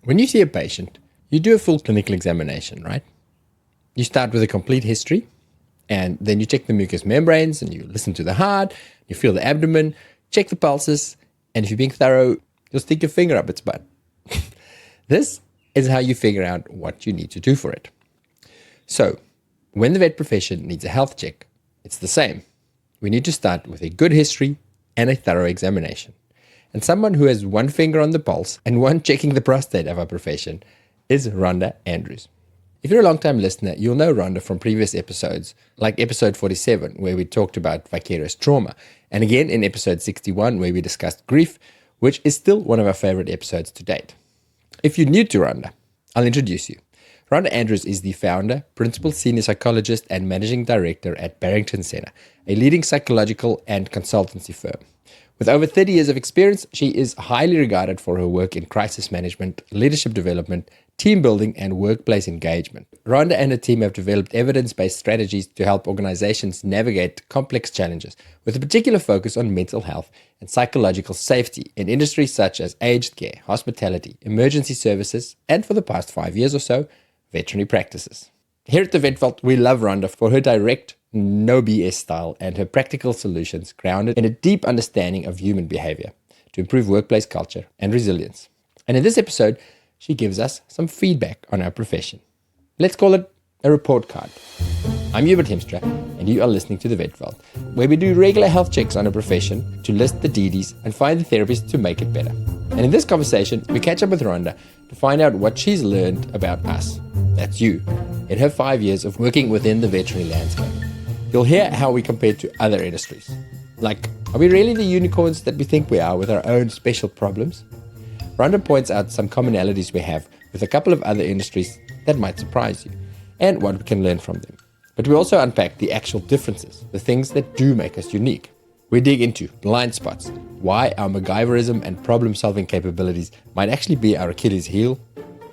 When you see a patient, you do a full clinical examination, right? You start with a complete history, and then you check the mucous membranes, and you listen to the heart, you feel the abdomen, check the pulses, and if you're being thorough, you'll stick your finger up its butt. This is how you figure out what you need to do for it. So, when the vet profession needs a health check, it's the same. We need to start with a good history and a thorough examination. And someone who has one finger on the pulse and one checking the prostate of our profession is Rhonda Andrews. If you're a long-time listener, you'll know Rhonda from previous episodes, like episode 47, where we talked about vicarious trauma, and again in episode 61, where we discussed grief, which is still one of our favorite episodes to date. If you're new to Rhonda, I'll introduce you. Rhonda Andrews is the founder, principal senior psychologist, and managing director at Barrington Center, a leading psychological and consultancy firm. With over 30 years of experience, she is highly regarded for her work in crisis management, leadership development, team building, and workplace engagement. Rhonda and her team have developed evidence-based strategies to help organizations navigate complex challenges, with a particular focus on mental health and psychological safety in industries such as aged care, hospitality, emergency services, and for the past 5 years or so, veterinary practices. Here at the Vet Vault, we love Rhonda for her direct, no BS style and her practical solutions grounded in a deep understanding of human behavior to improve workplace culture and resilience. And in this episode, she gives us some feedback on our profession. Let's call it a report card. I'm Hubert Hemstra, and you are listening to the Vet Vault, where we do regular health checks on a profession to list the DDs and find the therapists to make it better. And in this conversation, we catch up with Rhonda to find out what she's learned about us, that's you, in her 5 years of working within the veterinary landscape. You'll hear how we compare to other industries. Like, are we really the unicorns that we think we are with our own special problems? Rhonda points out some commonalities we have with a couple of other industries that might surprise you, and what we can learn from them. But we also unpack the actual differences, the things that do make us unique. We dig into blind spots, why our MacGyverism and problem-solving capabilities might actually be our Achilles heel,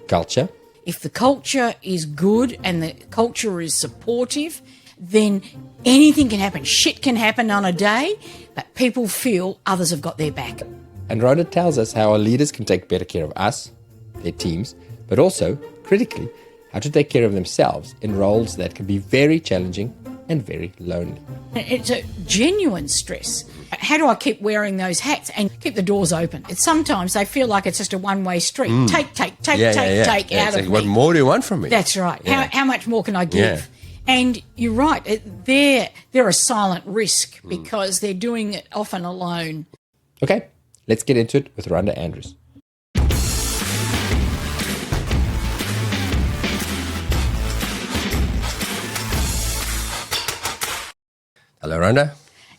culture. If the culture is good and the culture is supportive, then anything can happen. Shit can happen on a day, but people feel others have got their back. And Rhonda tells us how our leaders can take better care of us, their teams, but also, critically, how to take care of themselves in roles that can be very challenging and very lonely. It's a genuine stress. How do I keep wearing those hats and keep the doors open? Sometimes they feel like it's just a one-way street. Take out of me. What more do you want from me? That's right. Yeah. How much more can I give? Yeah. And you're right. They're a silent risk because they're doing it often alone. Okay, let's get into it with Rhonda Andrews. Hello, Rhonda.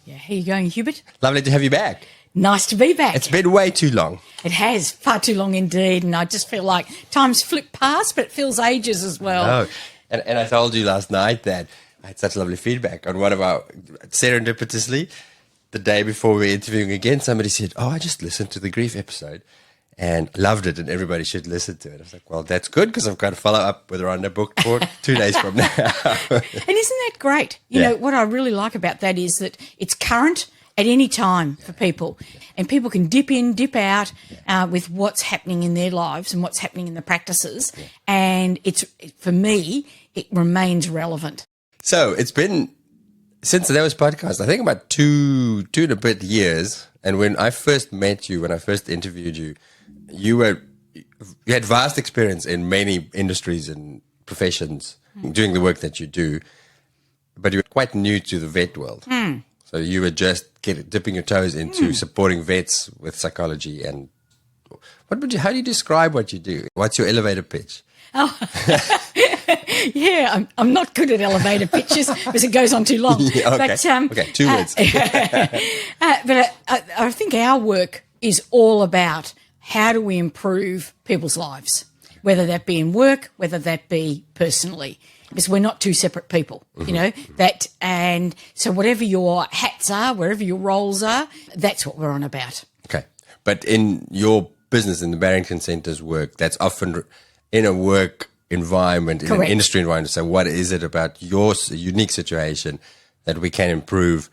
Yeah, how you going, Hubert? Lovely to have you back. Nice to be back. It's been way too long. It has, far too long indeed, and I just feel like time's flipped past, but it feels ages as well. Oh, and I told you last night that I had such lovely feedback on one of our, serendipitously, the day before we were interviewing again, somebody said, I just listened to the grief episode and loved it, and everybody should listen to it. I was like, well, that's good, because I've got to follow up with Rhonda booked for 2 days from now. And isn't that great? You know, what I really like about that is that it's current at any time for people, and people can dip in, dip out with what's happening in their lives and what's happening in the practices. And for me, it remains relevant. So it's been, since there was podcast, I think about two and a bit years. And when I first met you, when I first interviewed you, you had vast experience in many industries and professions doing the work that you do, but you were quite new to the vet world. So you were just dipping your toes into supporting vets with psychology. And how do you describe what you do? What's your elevator pitch? Oh, yeah, I'm not good at elevator pitches because it goes on too long. Yeah, okay. But, okay, 2 words. But I think our work is all about how do we improve people's lives, whether that be in work, whether that be personally, because we're not two separate people, you know, that, and so whatever your hats are, wherever your roles are, that's what we're on about. Okay. But in your business, in the Barrington Center's work, that's often in a work environment, in Correct. an industry environment. So what is it about your unique situation that we can improve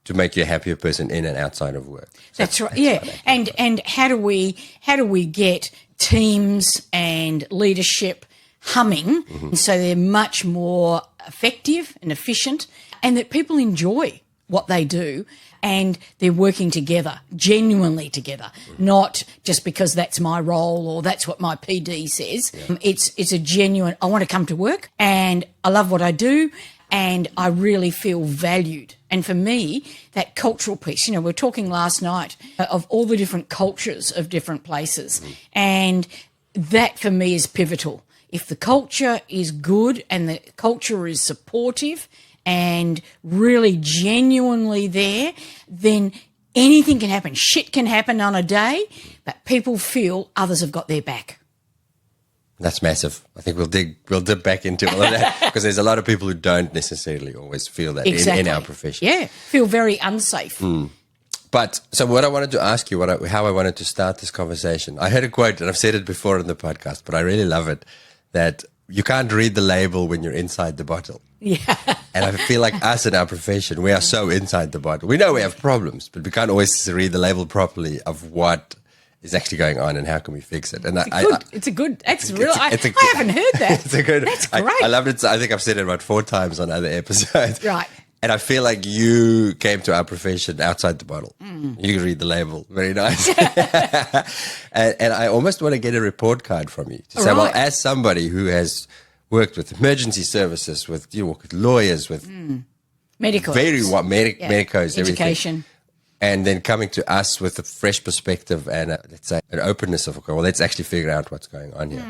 to make you a happier person in and outside of work? That's right. Yeah. And how do we get teams and leadership humming, and so they're much more effective and efficient, and that people enjoy what they do and they're working together, genuinely together, not just because that's my role or that's what my PD says. It's a genuine, I want to come to work and I love what I do and I really feel valued. And for me, that cultural piece, we were talking last night of all the different cultures of different places, and that for me is pivotal. If the culture is good and the culture is supportive and really genuinely there, then anything can happen. Shit can happen on a day, but people feel others have got their back. That's massive. I think we'll dip back into all of that because there's a lot of people who don't necessarily always feel that in our profession. Yeah, feel very unsafe. But so what I wanted to ask you, how I wanted to start this conversation, I heard a quote, and I've said it before in the podcast, but I really love it, that you can't read the label when you're inside the bottle. Yeah. And I feel like us in our profession, we are so inside the bottle. We know we have problems, but we can't always read the label properly of what is actually going on and how can we fix it. And I haven't heard that. That's great. I loved it. I think I've said it about 4 times on other episodes. Right. And I feel like you came to our profession outside the bottle. You read the label. Very nice. and I almost want to get a report card from you to say, well, as somebody who has worked with emergency services, with lawyers, with medicos, medicos, education, everything. And then coming to us with a fresh perspective and let's say an openness of, okay, well, let's actually figure out what's going on here.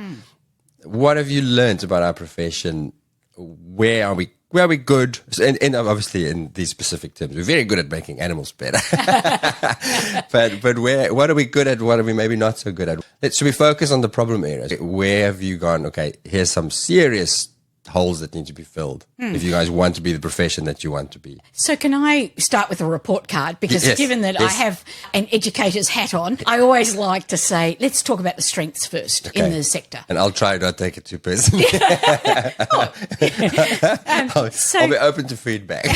What have you learned about our profession? Where are we good? And obviously in these specific terms, we're very good at making animals better. but what are we good at? What are we maybe not so good at? Should we focus on the problem areas? Where have you gone? Okay, here's some serious holes that need to be filled if you guys want to be the profession that you want to be. So can I start with a report card? Because given that I have an educator's hat on, I always like to say, let's talk about the strengths first in the sector. And I'll try not to take it too personally. I'll be open to feedback.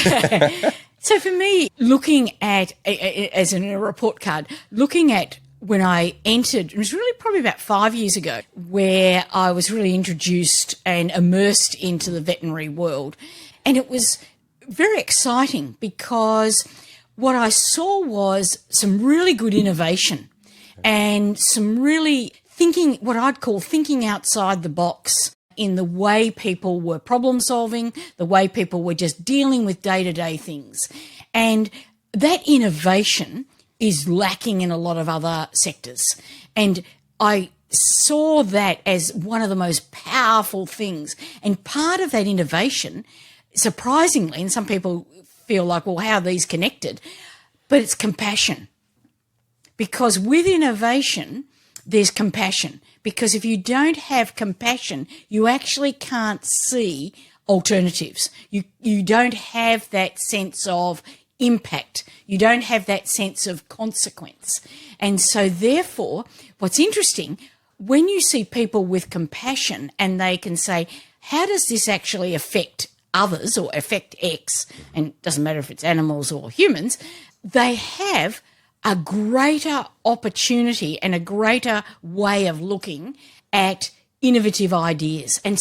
So for me, looking at, as in a report card, looking at when I entered, it was really probably about 5 years ago, where I was really introduced and immersed into the veterinary world. And it was very exciting because what I saw was some really good innovation and some really thinking, what I'd call thinking outside the box in the way people were problem solving, the way people were just dealing with day-to-day things. And that innovation is lacking in a lot of other sectors. And I saw that as one of the most powerful things. And part of that innovation, surprisingly, and some people feel like, well, how are these connected? But it's compassion. Because with innovation, there's compassion. Because if you don't have compassion, you actually can't see alternatives. You don't have that sense of impact. You don't have that sense of consequence. And so therefore, what's interesting, when you see people with compassion and they can say, how does this actually affect others or affect X, and it doesn't matter if it's animals or humans, they have a greater opportunity and a greater way of looking at innovative ideas. And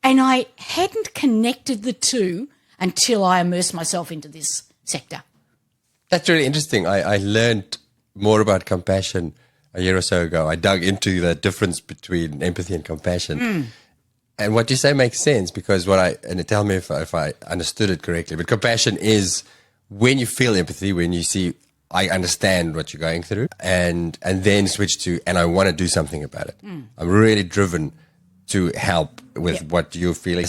and I hadn't connected the two until I immersed myself into this sector. That's really interesting. I learned more about compassion a year or so ago. I dug into the difference between empathy and compassion. And what you say makes sense because tell me if I understood it correctly, but compassion is when you feel empathy, when you see, I understand what you're going through, and then switch to, and I want to do something about it. I'm really driven to help with what you're feeling.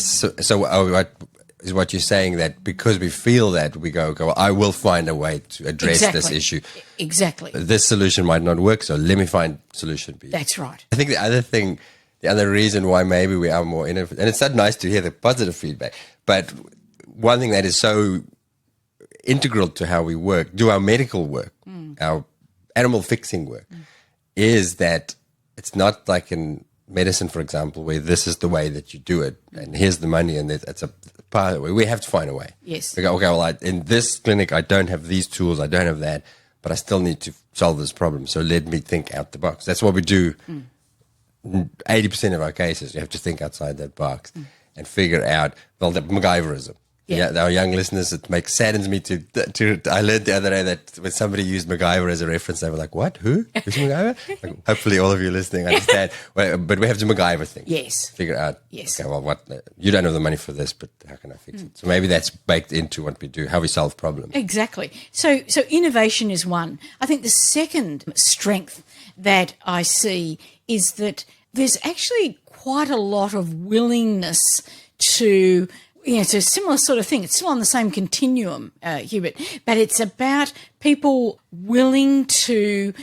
What you're saying, that because we feel that, we go, I will find a way to address this issue. Exactly. This solution might not work, so let me find solution B. That's right. I think the other reason why maybe we are more innovative, and it's not nice to hear the positive feedback, but one thing that is so integral to how we work, do our medical work, our animal fixing work, is that it's not like in medicine, for example, where this is the way that you do it, and here's the money, and it's a part of the way. We have to find a way. Yes. We go, okay, well, in this clinic, I don't have these tools, I don't have that, but I still need to solve this problem. So let me think out the box. That's what we do 80% of our cases, you have to think outside that box and figure out, well, the MacGyverism. Yeah, our young listeners, saddens me to. I learned the other day that when somebody used MacGyver as a reference, they were like, "What? Who? Who's MacGyver?" Like, hopefully, all of you listening understand. But we have to MacGyver thing. Yes. Figure out. Yes. Okay, well, what? You don't have the money for this, but how can I fix it? So maybe that's baked into what we do, how we solve problems. Exactly. So innovation is one. I think the second strength that I see is that there's actually quite a lot of willingness to. It's a similar sort of thing. It's still on the same continuum, Hubert, but it's about people willing to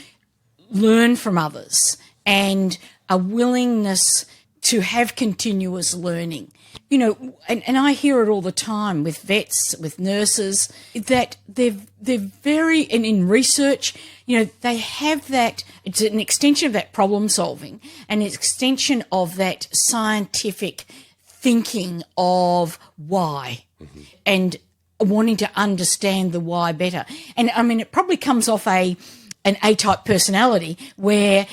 learn from others and a willingness to have continuous learning. And I hear it all the time with vets, with nurses, that they're very, and in research, they have that, it's an extension of that problem solving, an extension of that scientific thinking of why and wanting to understand the why better. And I mean, it probably comes off an A-type personality where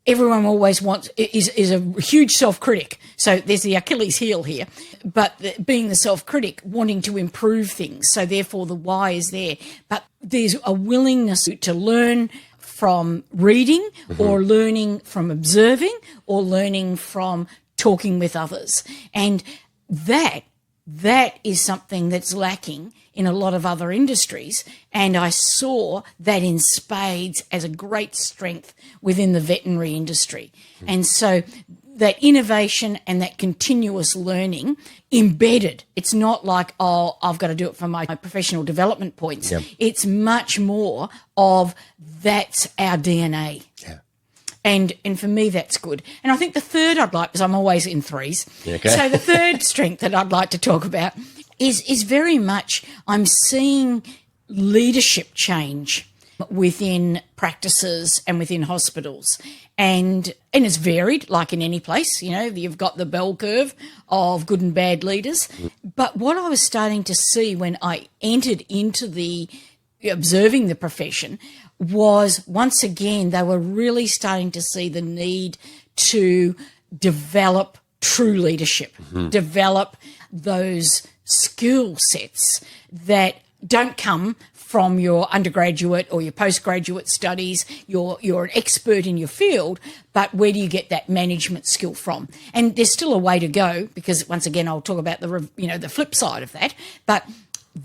everyone always is a huge self-critic. So there's the Achilles heel here, but being the self-critic, wanting to improve things. So therefore the why is there. But there's a willingness to learn from reading or learning from observing or learning from talking with others. And that is something that's lacking in a lot of other industries. And I saw that in spades as a great strength within the veterinary industry. And so that innovation and that continuous learning embedded. It's not like, oh, I've got to do it for my professional development points. Yep. It's much more of that's our DNA. Yeah. And for me, that's good. And I think the third I'd like, because I'm always in threes. Okay. So the third strength that I'd like to talk about is very much I'm seeing leadership change within practices and within hospitals. And it's varied, like in any place. You've got the bell curve of good and bad leaders. But what I was starting to see when I entered into observing the profession was, once again, they were really starting to see the need to develop true leadership, develop those skill sets that don't come from your undergraduate or your postgraduate studies. You're an expert in your field, but where do you get that management skill from? And there's still a way to go, because once again, I'll talk about the flip side of that. But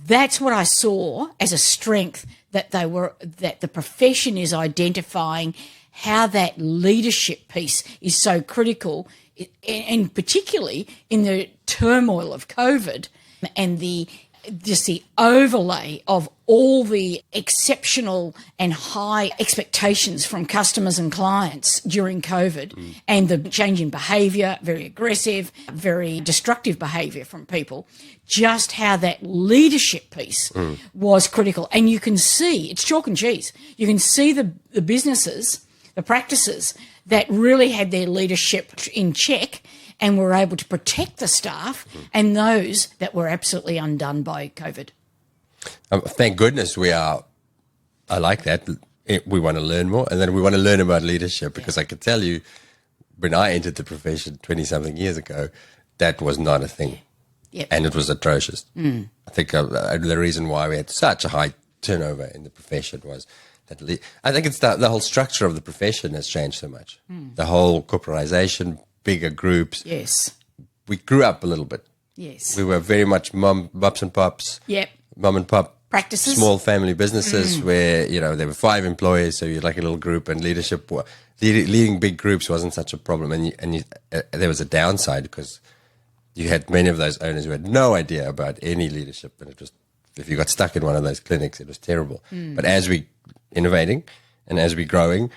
that's what I saw as a strength, that the profession is identifying how that leadership piece is so critical, and particularly in the turmoil of COVID and the overlay of all the exceptional and high expectations from customers and clients during COVID, and the change in behaviour, very aggressive, very destructive behaviour from people, just how that leadership piece was critical. And you can see, it's chalk and cheese, you can see the businesses, the practices that really had their leadership in check and were able to protect the staff, and those that were absolutely undone by COVID. Thank goodness I like that. We want to learn more, and then we want to learn about leadership, because I can tell you, when I entered the profession 20-something years ago, that was not a thing. Yep. And it was atrocious. I think the reason why we had such a high turnover in the profession was that I think it's the whole structure of the profession has changed so much. The whole corporatization, bigger groups. Yes. We grew up a little bit. Yes. We were very much mops and pops. Yep. Mom and pop Practices. small family businesses where, there were 5 employees, so you're like a little group, and leadership, leading big groups wasn't such a problem. And there was a downside, because you had many of those owners who had no idea about any leadership, and it was, if you got stuck in one of those clinics, it was terrible. But as we innovating and as we growing,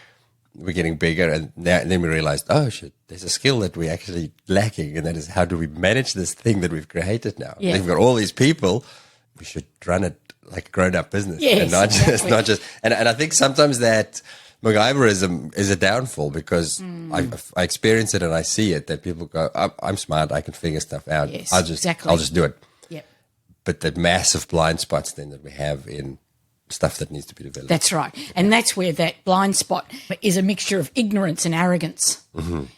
we're getting bigger, and then we realized, oh shit, there's a skill that we're actually lacking, and that is, how do we manage this thing that we've created now? Yeah. We've got all these people, we should run it like a grown-up business, Yes, and not exactly. not just. And I think sometimes that MacGyverism is a downfall, because I experience it and I see it, that people go, I'm smart, I can figure stuff out. Yes, I'll exactly. just do it. Yep. But the massive blind spots then that we have in stuff that needs to be developed. That's right. And that's where that blind spot is a mixture of ignorance and arrogance.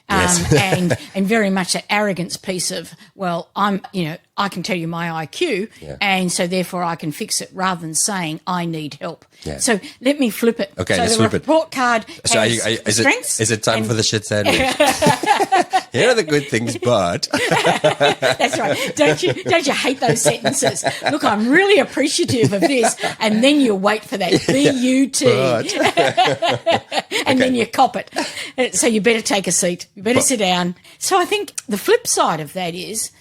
Yes. and very much that arrogance piece of, well, I can tell you my IQ, and so therefore I can fix it, rather than saying I need help. Yeah. So let me flip it. Okay, so let's the flip it. report card So has strengths. is it time for the shit sandwich? Here are the good things, but That's right. Don't you hate those sentences? Look, I'm really appreciative of this, and then you wait for that BUT, and then you cop it. So you better take a seat. You better sit down. So I think the flip side of that is,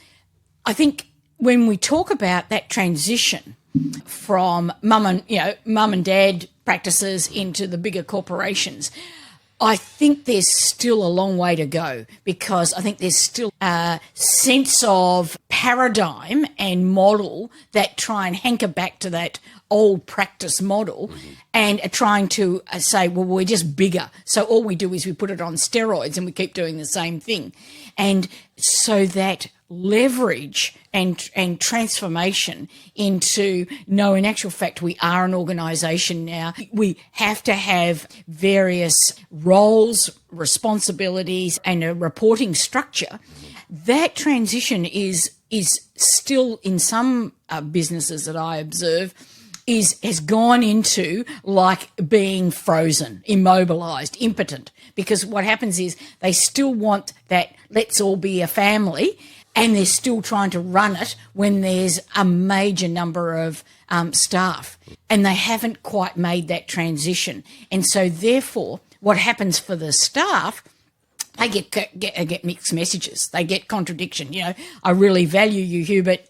I think when we talk about that transition from mum and dad practices into the bigger corporations, I think there's still a long way to go, because I think there's still a sense of paradigm and model that try and hanker back to that old practice model and are trying to say, well, we're just bigger. So all we do is we put it on steroids and we keep doing the same thing. And so that leverage and transformation into, no, in actual fact, we are an organisation now. We have to have various roles, responsibilities, and a reporting structure. That transition is still, in some businesses that I observe, has gone into like being frozen, immobilized, impotent, because what happens is they still want that let's all be a family, and they're still trying to run it when there's a major number of staff, and they haven't quite made that transition. And so therefore what happens for the staff, they get mixed messages. They get contradiction. I really value you, Hubert.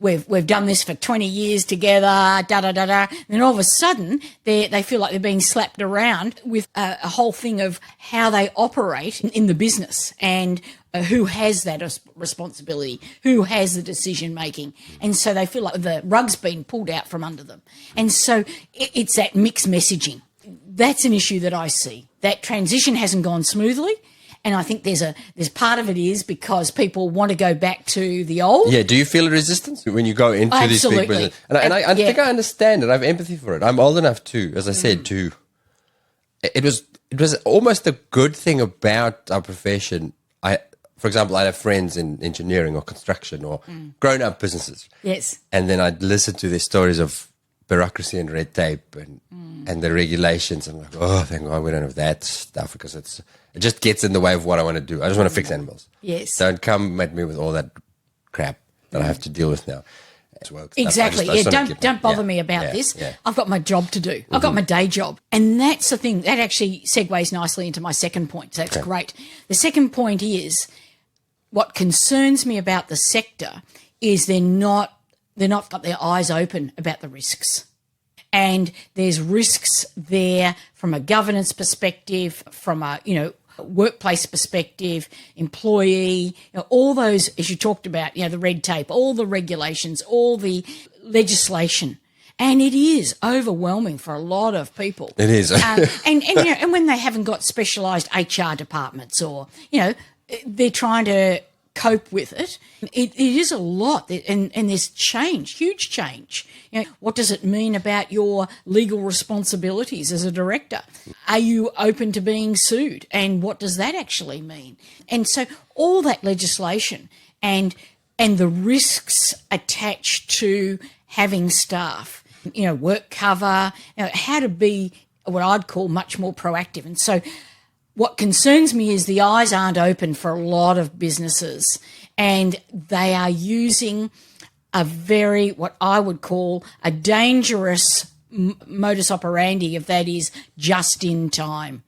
We've done this for 20 years together. Da da da da. And then all of a sudden, they feel like they're being slapped around with a whole thing of how they operate in the business, and who has that responsibility, who has the decision making, and so they feel like the rug's been pulled out from under them. And so it's that mixed messaging. That's an issue that I see. That transition hasn't gone smoothly. And I think there's part of it is because people want to go back to the old. Yeah. Do you feel a resistance when you go into these big business? And I think I understand it. I have empathy for it. I'm old enough to, as I said, to. It was almost a good thing about our profession. For example, I have friends in engineering or construction or grown-up businesses. Yes. And then I'd listen to their stories of bureaucracy and red tape and the regulations. I'm like, oh, thank God we don't have that stuff, because it just gets in the way of what I want to do. I just want to fix animals. Yes. Don't come at me with all that crap that I have to deal with now. Exactly. Don't bother me about this. Yeah. I've got my job to do. I've got my day job. And that's the thing. That actually segues nicely into my second point. So that's great. The second point is, what concerns me about the sector is they're not got their eyes open about the risks. And there's risks there from a governance perspective, from a, workplace perspective, employee, all those, as you talked about, the red tape, all the regulations, all the legislation. And it is overwhelming for a lot of people. It is. and when they haven't got specialised HR departments, or, they're trying to cope with it, it is a lot, and there's change, huge change. What does it mean about your legal responsibilities as a director? Are you open to being sued? And what does that actually mean? And so all that legislation and the risks attached to having staff, work cover, how to be what I'd call much more proactive. And so what concerns me is the eyes aren't open for a lot of businesses, and they are using a very, what I would call a dangerous modus operandi, of that is just in time.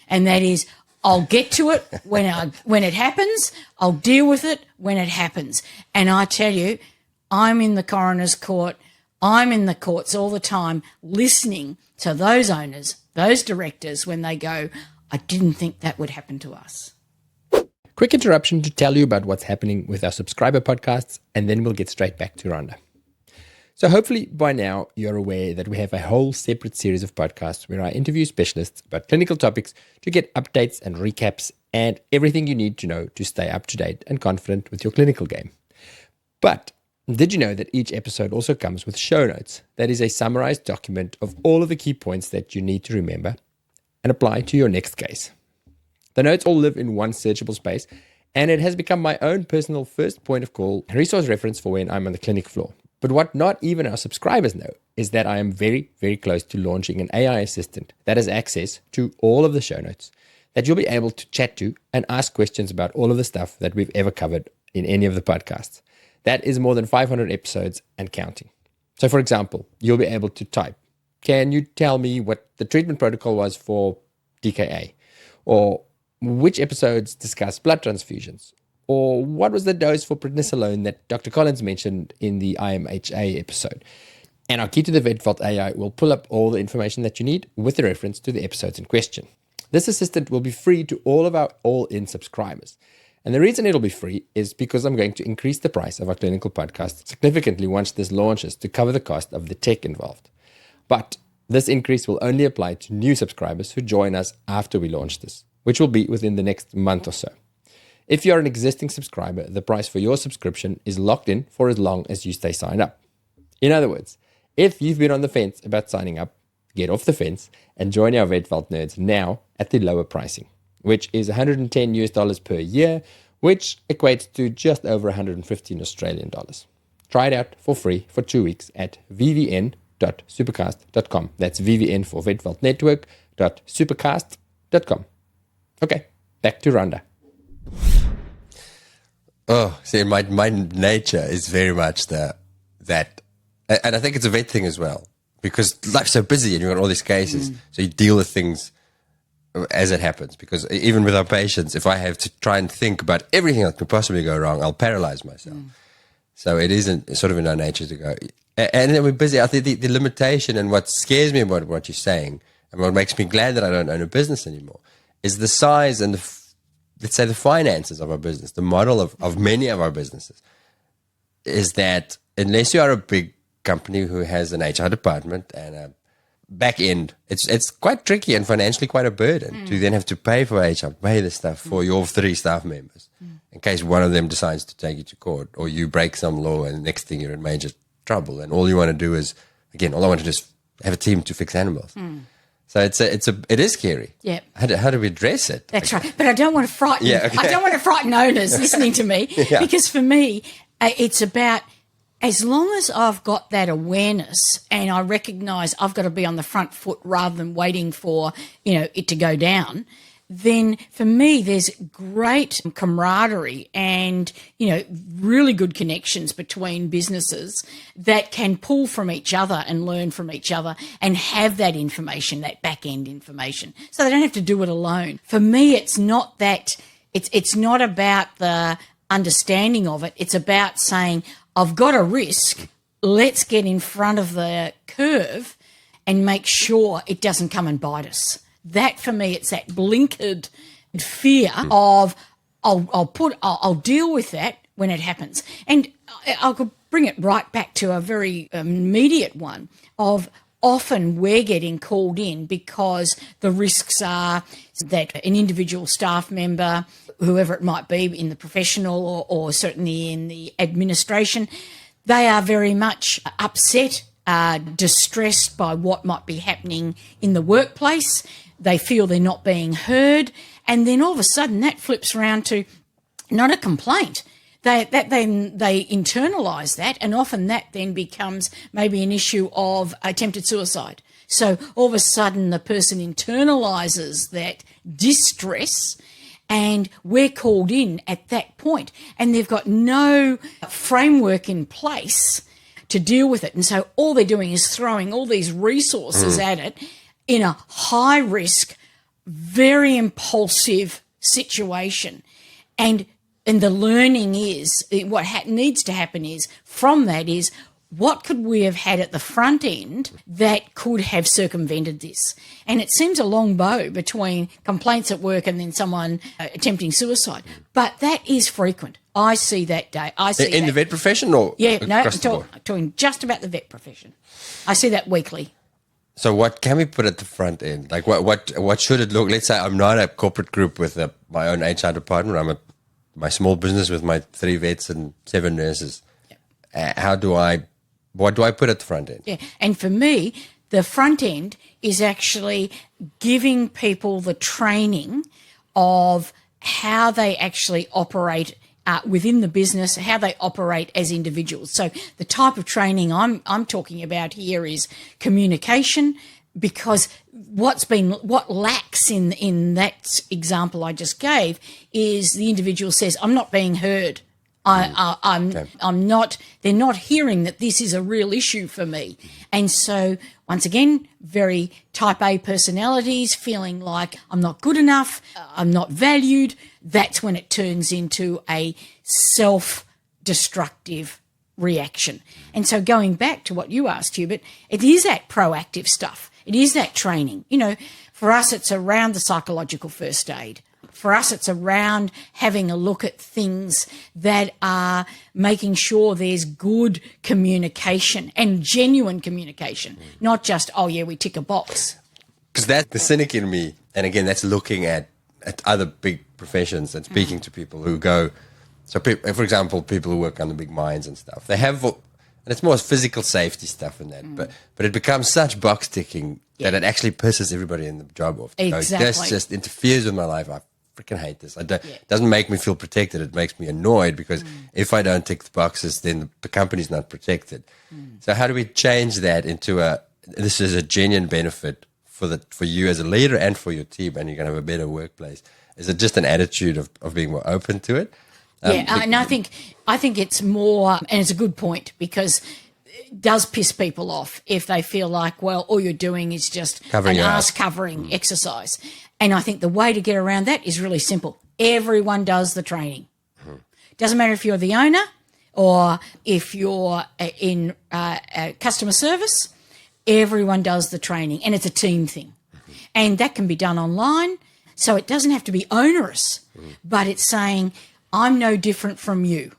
And that is, I'll get to it when it happens. I'll deal with it when it happens. And I tell you, I'm in the coroner's court. I'm in the courts all the time listening to those owners, those directors, when they go, I didn't think that would happen to us. Quick interruption to tell you about what's happening with our subscriber podcasts, and then we'll get straight back to Rhonda. So hopefully by now you're aware that we have a whole separate series of podcasts where I interview specialists about clinical topics to get updates and recaps and everything you need to know to stay up to date and confident with your clinical game. But Did you know that each episode also comes with show notes? That is a summarized document of all of the key points that you need to remember and apply to your next case. The notes all live in one searchable space, and it has become my own personal first point of call and resource reference for when I'm on the clinic floor. But what not even our subscribers know is that I am very, very close to launching an AI assistant that has access to all of the show notes that you'll be able to chat to and ask questions about all of the stuff that we've ever covered in any of the podcasts. That is more than 500 episodes and counting. So, for example, you'll be able to type, can you tell me what the treatment protocol was for DKA? Or which episodes discuss blood transfusions? Or what was the dose for prednisolone that Dr. Collins mentioned in the IMHA episode? And our key to the VetVault AI will pull up all the information that you need with the reference to the episodes in question. This assistant will be free to all of our all-in subscribers. And the reason it'll be free is because I'm going to increase the price of our clinical podcast significantly once this launches to cover the cost of the tech involved. But this increase will only apply to new subscribers who join us after we launch this, which will be within the next month or so. If you're an existing subscriber, the price for your subscription is locked in for as long as you stay signed up. In other words, if you've been on the fence about signing up, get off the fence and join our VetVault nerds now at the lower pricing, which is $110 per year, which equates to just over 115 Australian dollars. Try it out for free for 2 weeks at vvn.supercast.com. That's VVN for VetVault Network.supercast.com. Okay, back to Rhonda. Oh, see, my nature is very much that, and I think it's a vet thing as well, because life's so busy and you've got all these cases, so you deal with things as it happens. Because even with our patients, if I have to try and think about everything that could possibly go wrong, I'll paralyze myself. So it isn't sort of in our nature to go. And then we're busy. I think the limitation and what scares me about what you're saying, and what makes me glad that I don't own a business anymore, is the size and let's say the finances of our business, the model of many of our businesses, is that unless you are a big company who has an HR department and a back end, it's quite tricky and financially quite a burden to then have to pay for HR, pay the stuff for your 3 staff members in case one of them decides to take you to court or you break some law and the next thing you're in major trouble and all you want to do is, again, all I want to do is have a team to fix animals. So it is scary. Yeah. How do we address it? That's right. But I don't want to frighten. Yeah, okay. I don't want to frighten owners listening to me because for me, it's about as long as I've got that awareness and I recognise I've got to be on the front foot rather than waiting for it to go down. Then for me, there's great camaraderie and, really good connections between businesses that can pull from each other and learn from each other and have that information, that back end information. So they don't have to do it alone. For me, it's not that, it's not about the understanding of it. It's about saying, I've got a risk. Let's get in front of the curve and make sure it doesn't come and bite us. That for me, it's that blinkered fear of I'll deal with that when it happens. And I could bring it right back to a very immediate one of often we're getting called in because the risks are that an individual staff member, whoever it might be in the professional or certainly in the administration, they are very much upset, distressed by what might be happening in the workplace. They feel they're not being heard. And then all of a sudden that flips around to not a complaint. They internalise that, and often that then becomes maybe an issue of attempted suicide. So all of a sudden the person internalises that distress, and we're called in at that point, and they've got no framework in place to deal with it. And so all they're doing is throwing all these resources at it in a high risk, very impulsive situation. And the learning is, what needs to happen is, from that is, what could we have had at the front end that could have circumvented this? And it seems a long bow between complaints at work and then someone attempting suicide. But that is frequent. I see that day. I see in the vet profession or I'm talking just about the vet profession. I see that weekly. So what can we put at the front end? Like what should it look? Let's say I'm not a corporate group with my own HR department. I'm my small business with my 3 vets and 7 nurses. What do I put at the front end? Yeah. And for me, the front end is actually giving people the training of how they actually operate within the business, how they operate as individuals. So the type of training I'm talking about here is communication, because what lacks in that example I just gave is the individual says, I'm not being heard. I'm not, they're not hearing that this is a real issue for me. And so once again, very type A personalities feeling like I'm not good enough, I'm not valued. That's when it turns into a self-destructive reaction. And so going back to what you asked, Hubert, it is that proactive stuff. It is that training. You know, for us, it's around the psychological first aid. For us, it's around having a look at things that are making sure there's good communication and genuine communication, not just, oh, yeah, we tick a box. Because that's the cynic in me. And again, that's looking at other big professions and speaking to people who go, so for example, people who work on the big mines and stuff, they have, and it's more physical safety stuff in that, but it becomes such box ticking that it actually pisses everybody in the job off. Exactly. This just interferes with my life. I freaking hate this. It doesn't make me feel protected. It makes me annoyed because if I don't tick the boxes, then the company's not protected. So how do we change that into this is a genuine benefit for you as a leader and for your team, and you're going to have a better workplace? Is it just an attitude of being more open to it? And I think it's more, and it's a good point, because it does piss people off if they feel like, well, all you're doing is just Covering an your ass ass. covering exercise. And I think the way to get around that is really simple. Everyone does the training. Doesn't matter if you're the owner or if you're in customer service, everyone does the training, and it's a team thing. And that can be done online, so it doesn't have to be onerous, but it's saying, I'm no different from you,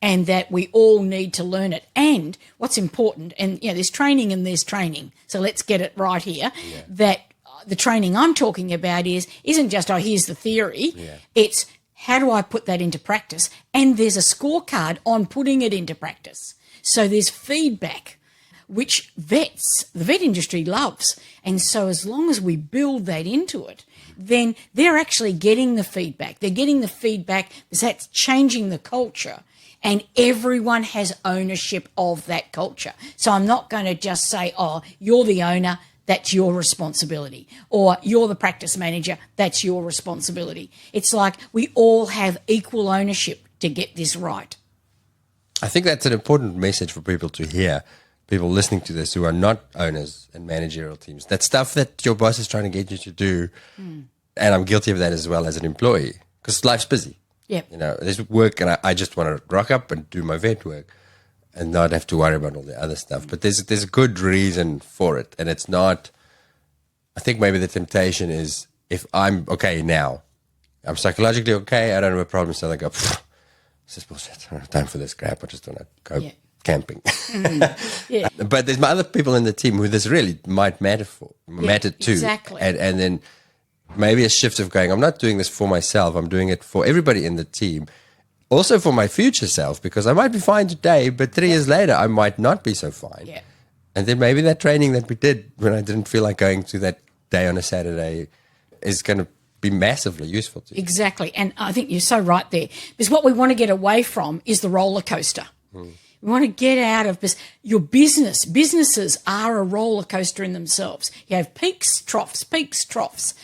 and that we all need to learn it. And what's important, and there's training and there's training, so let's get it right here, that the training I'm talking about isn't just, here's the theory. It's how do I put that into practice? And there's a scorecard on putting it into practice. So there's feedback, which the vet industry loves. And so as long as we build that into it, then they're actually getting the feedback. They're getting the feedback because that's changing the culture, and everyone has ownership of that culture. So I'm not going to just say, you're the owner, that's your responsibility, or you're the practice manager, that's your responsibility. It's like we all have equal ownership to get this right. I think that's an important message for people to hear, people listening to this who are not owners and managerial teams. That stuff that your boss is trying to get you to do, and I'm guilty of that as well as an employee, because life's busy. Yep. There's work, and I just want to rock up and do my vet work and not have to worry about all the other stuff. But there's a good reason for it, and it's not. I think maybe the temptation is, if I'm okay now, I'm psychologically okay, I don't have a problem, so I go, this is bullshit. I don't have time for this crap. I just want to go camping. But there's other people in the team who this really might matter to. Exactly. And then maybe a shift of going, I'm not doing this for myself. I'm doing it for everybody in the team. Also for my future self, because I might be fine today, but 3 years later, I might not be so fine. Yeah. And then maybe that training that we did when I didn't feel like going to that day on a Saturday is going to be massively useful to you. Exactly. And I think you're so right there. Because what we want to get away from is the roller coaster. We want to get out of this. Your businesses are a roller coaster in themselves. You have peaks, troughs.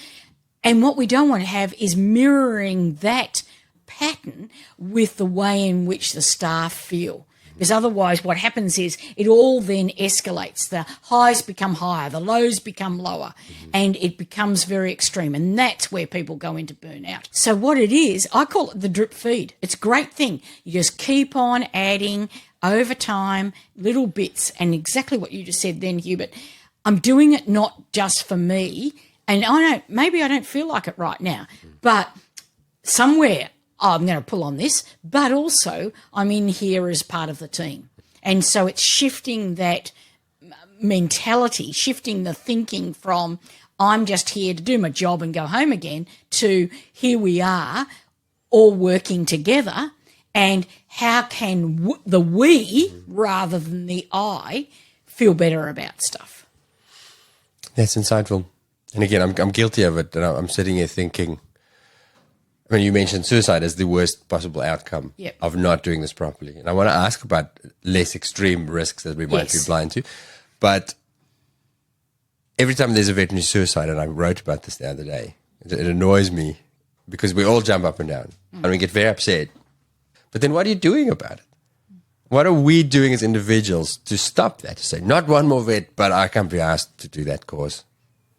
And what we don't want to have is mirroring that pattern with the way in which the staff feel. Because otherwise what happens is it all then escalates. The highs become higher, the lows become lower, and it becomes very extreme. And that's where people go into burnout. So what it is, I call it the drip feed. It's a great thing. You just keep on adding over time little bits. And exactly what you just said then, Hubert, I'm doing it not just for me. And maybe I don't feel like it right now, but somewhere I'm going to pull on this, but also I'm in here as part of the team. And so it's shifting that mentality, shifting the thinking from I'm just here to do my job and go home again to here we are all working together, And how can the we, rather than the I, feel better about stuff? That's insightful. And again, I'm guilty of it. And I'm sitting here thinking, when you mentioned suicide as the worst possible outcome Yep. of not doing this properly. And I want to ask about less extreme risks that we might be Yes. blind to. But every time there's a veterinary suicide, and I wrote about this the other day, it annoys me because we all jump up and down and we get very upset. But then what are you doing about it? What are we doing as individuals to stop that? To say, not one more vet, but I can't be asked to do that course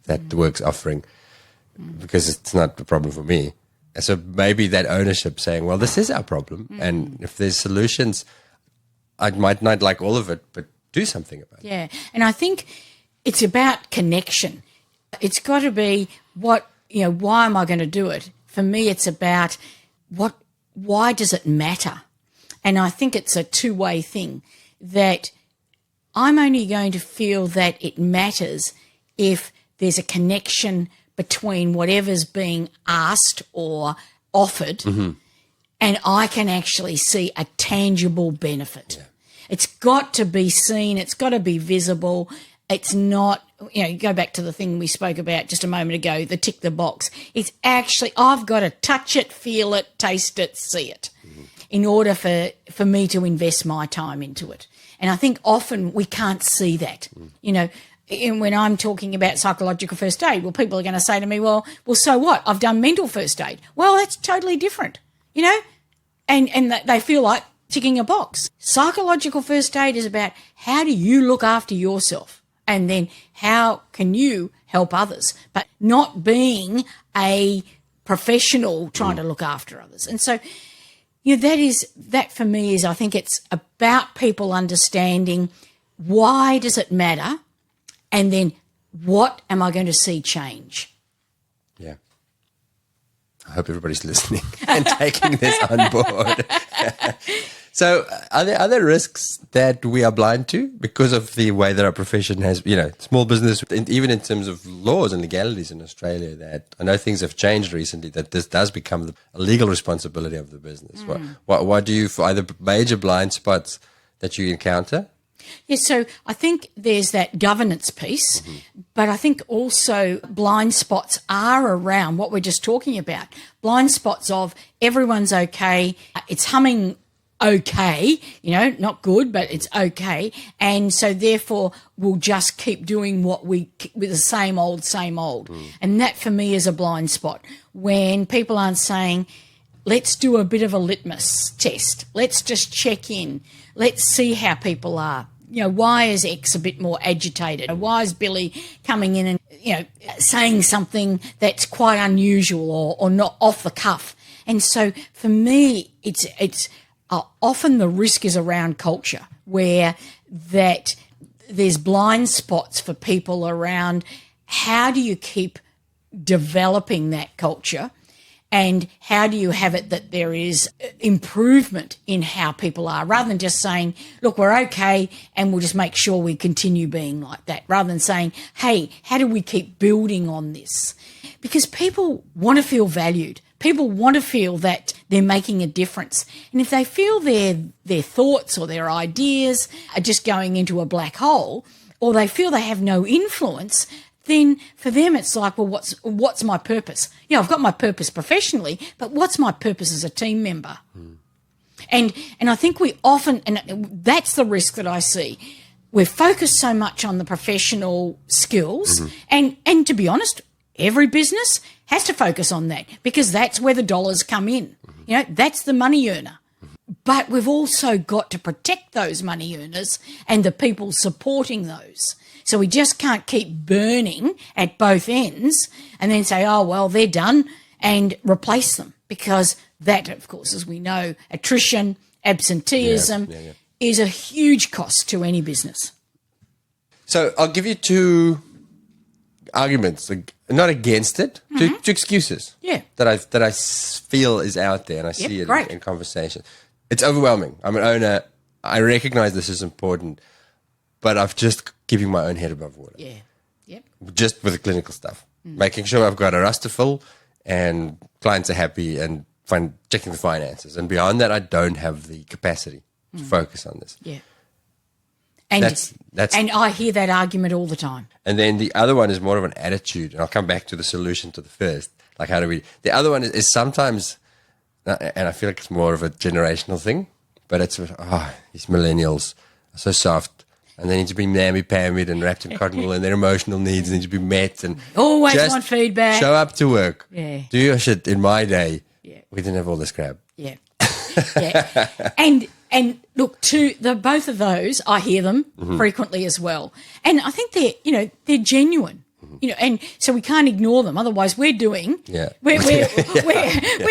that the work's offering because it's not a problem for me. And so maybe that ownership saying, well, this is our problem. And if there's solutions, I might not like all of it, but do something about it. Yeah. And I think it's about connection. It's got to be why am I going to do it? For me, it's about why does it matter? And I think it's a two-way thing, that I'm only going to feel that it matters if there's a connection between whatever's being asked or offered and I can actually see a tangible benefit. Yeah. It's got to be seen. It's got to be visible. It's not, you go back to the thing we spoke about just a moment ago, the tick the box. It's actually, I've got to touch it, feel it, taste it, see it in order for me to invest my time into it. And I think often we can't see that, And when I'm talking about psychological first aid, well, people are going to say to me, well, so what? I've done mental first aid. Well, that's totally different, and they feel like ticking a box. Psychological first aid is about how do you look after yourself and then how can you help others, but not being a professional trying to look after others. And so, that for me is, I think it's about people understanding why does it matter? And then what am I going to see change? Yeah. I hope everybody's listening and taking this on board. So are there other risks that we are blind to because of the way that our profession has, small business, and even in terms of laws and legalities in Australia, that I know things have changed recently, that this does become a legal responsibility of the business. What do you, for either major blind spots that you encounter? Yes, so I think there's that governance piece, but I think also blind spots are around what we're just talking about. Blind spots of everyone's okay, it's humming okay, not good, but it's okay. And so therefore we'll just keep doing with the same old. And that for me is a blind spot when people aren't saying, let's do a bit of a litmus test. Let's just check in. Let's see how people are. Why is X a bit more agitated? Why is Billy coming in and, saying something that's quite unusual or not off the cuff? And so for me, it's often the risk is around culture, where that there's blind spots for people around how do you keep developing that culture and how do you have it that there is improvement in how people are, rather than just saying, look, we're okay and we'll just make sure we continue being like that, rather than saying, hey, how do we keep building on this? Because people want to feel valued. People want to feel that they're making a difference. And if they feel their thoughts or their ideas are just going into a black hole, or they feel they have no influence, then for them it's like, well, what's my purpose? I've got my purpose professionally, but what's my purpose as a team member? And I think we often, and that's the risk that I see, we're focused so much on the professional skills, and to be honest, every business has to focus on that because that's where the dollars come in. That's the money earner. But we've also got to protect those money earners and the people supporting those. So we just can't keep burning at both ends and then say, oh, well, they're done, and replace them, because that, of course, as we know, attrition, absenteeism is a huge cost to any business. So I'll give you two arguments, not against it, two excuses that I feel is out there, and I see it in conversation. It's overwhelming. I'm an owner. I recognize this is important, but I've just keeping my own head above water. Yeah. Yep. Just with the clinical stuff, making sure I've got a roster full and clients are happy and checking the finances. And beyond that, I don't have the capacity to focus on this. Yeah. And and I hear that argument all the time. And then the other one is more of an attitude. And I'll come back to the solution to the first. Like, how do we... The other one is sometimes, and I feel like it's more of a generational thing, but it's, these millennials are so soft. And they need to be namby-pambied and wrapped in cotton wool, and their emotional needs need to be met. And always want feedback. Show up to work. Yeah. Do your shit. In my day, we didn't have all this crap. Yeah. Yeah. And look, both of those, I hear them frequently as well. And I think they're genuine. And so we can't ignore them. Otherwise, we're doing we're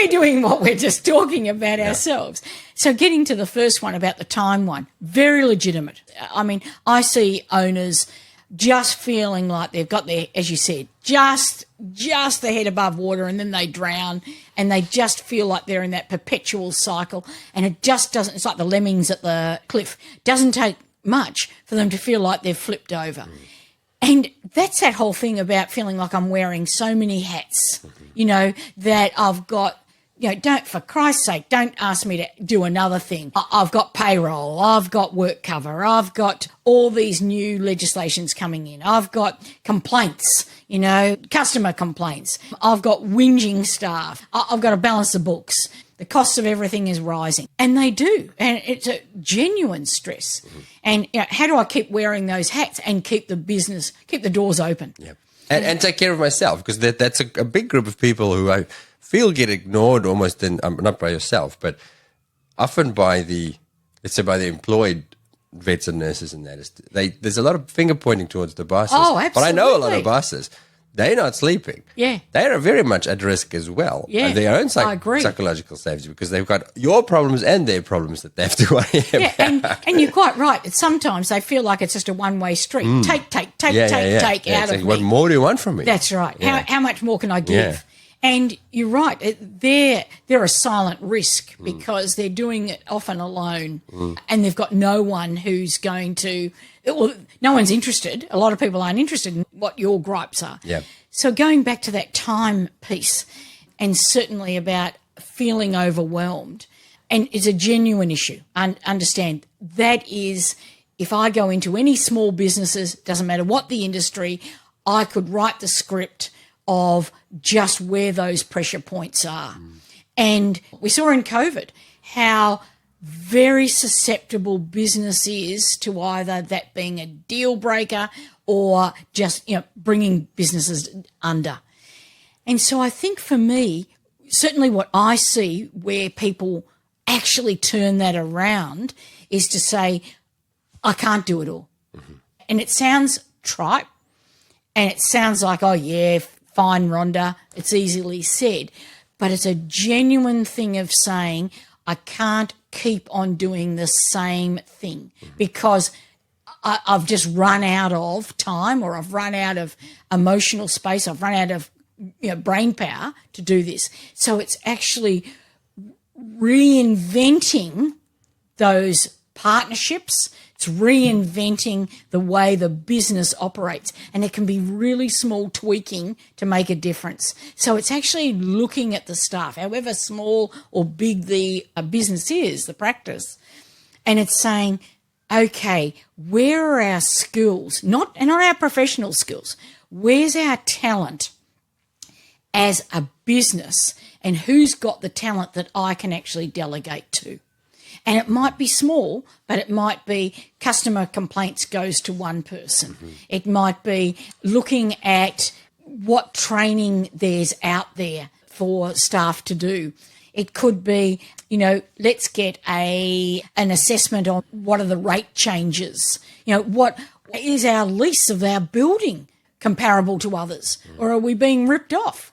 doing what we're just talking about ourselves. So getting to the first one about the time one, very legitimate. I mean, I see owners just feeling like they've got their, as you said, just the head above water, and then they drown, and they just feel like they're in that perpetual cycle, and it just doesn't. It's like the lemmings at the cliff. It doesn't take much for them to feel like they've flipped over. And that's that whole thing about feeling like I'm wearing so many hats, that I've got, for Christ's sake, don't ask me to do another thing. I've got payroll, I've got work cover, I've got all these new legislations coming in, I've got complaints, customer complaints, I've got whinging staff, I've got to balance the books. The cost of everything is rising. And they do. And it's a genuine stress. And how do I keep wearing those hats and keep the doors open? Yeah. And take care of myself, because that's a big group of people who I feel get ignored almost, not by yourself, but often by the employed vets and nurses and that. There's a lot of finger pointing towards the bosses. Oh, absolutely. But I know a lot of bosses. They're not sleeping. Yeah. They are very much at risk as well. Yeah. Their own I agree. psychological safety, because they've got your problems and their problems that they have to worry about. Yeah, and you're quite right. Sometimes they feel like it's just a one-way street. Take out of me. What more do you want from me? That's right. Yeah. How much more can I give? Yeah. And you're right. They're a silent risk, because they're doing it often alone, and they've got no one who's going to. Well, no one's interested. A lot of people aren't interested in what your gripes are. Yeah. So going back to that time piece, and certainly about feeling overwhelmed, and it's a genuine issue. Understand that is, if I go into any small businesses, doesn't matter what the industry, I could write the script of just where those pressure points are. And we saw in COVID how very susceptible business is to either that being a deal breaker or just, bringing businesses under. And so I think for me, certainly what I see where people actually turn that around is to say, I can't do it all. And it sounds trite, and it sounds like, oh yeah, fine, Rhonda, it's easily said. But it's a genuine thing of saying, I can't keep on doing the same thing because I've just run out of time, or I've run out of emotional space, I've run out of brain power to do this. So it's actually reinventing those partnerships. It's reinventing the way the business operates, and it can be really small tweaking to make a difference. So it's actually looking at the staff, however small or big the business is, the practice, and it's saying, okay, where are our skills? Not our professional skills. Where's our talent as a business, and who's got the talent that I can actually delegate to? And it might be small, but it might be customer complaints goes to one person. It might be looking at what training there's out there for staff to do. It could be, let's get an assessment on what are the rate changes. What is our lease of our building comparable to others, or are we being ripped off?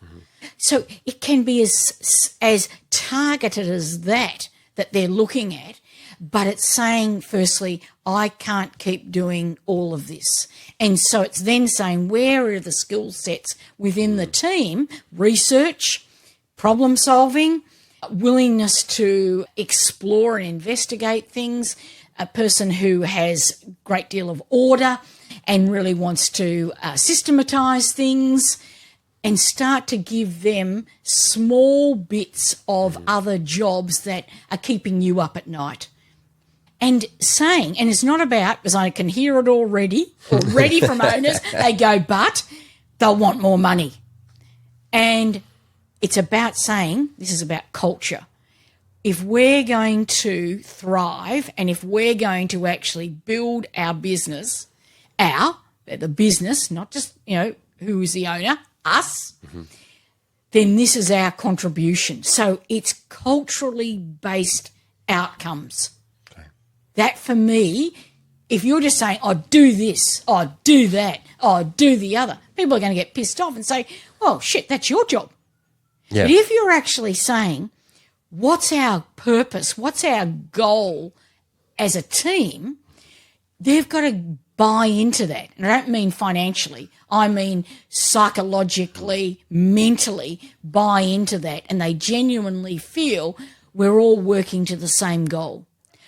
So it can be as targeted as that they're looking at, but it's saying, firstly, I can't keep doing all of this. And so it's then saying, where are the skill sets within the team? Research, problem solving, willingness to explore and investigate things, a person who has a great deal of order and really wants to systematise things. and start to give them small bits of other jobs that are keeping you up at night. And saying, and it's not about, because I can hear it already from owners, they go, but they'll want more money. And it's about saying, this is about culture. If we're going to thrive and if we're going to actually build our business, the business, not just, who is the owner, us, then this is our contribution. So it's culturally based outcomes. Okay. That for me, if you're just saying, oh, do this, oh, do that, oh, do the other, people are going to get pissed off and say, oh, shit, that's your job. Yeah. But if you're actually saying, what's our purpose, what's our goal as a team, they've got to buy into that. And I don't mean financially. I mean psychologically, mentally buy into that. And they genuinely feel we're all working to the same goal.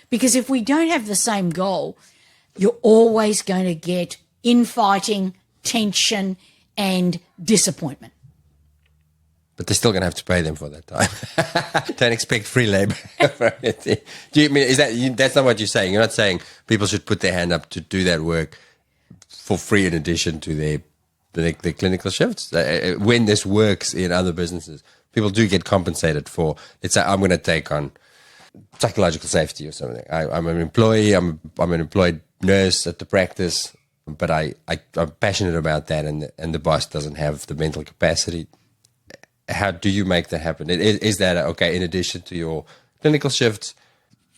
Because if we don't have the same goal, you're always going to get infighting, tension, and disappointment. But they're still going to have to pay them for that time. Don't expect free labor. Do you mean that's not what you're saying? You're not saying people should put their hand up to do that work for free in addition to their clinical shifts. When this works in other businesses, people do get compensated for. Let's say I'm going to take on psychological safety or something. I'm an employee. I'm an employed nurse at the practice, but I'm passionate about that, and the boss doesn't have the mental capacity. How do you make that happen? Is that, okay, in addition to your clinical shifts,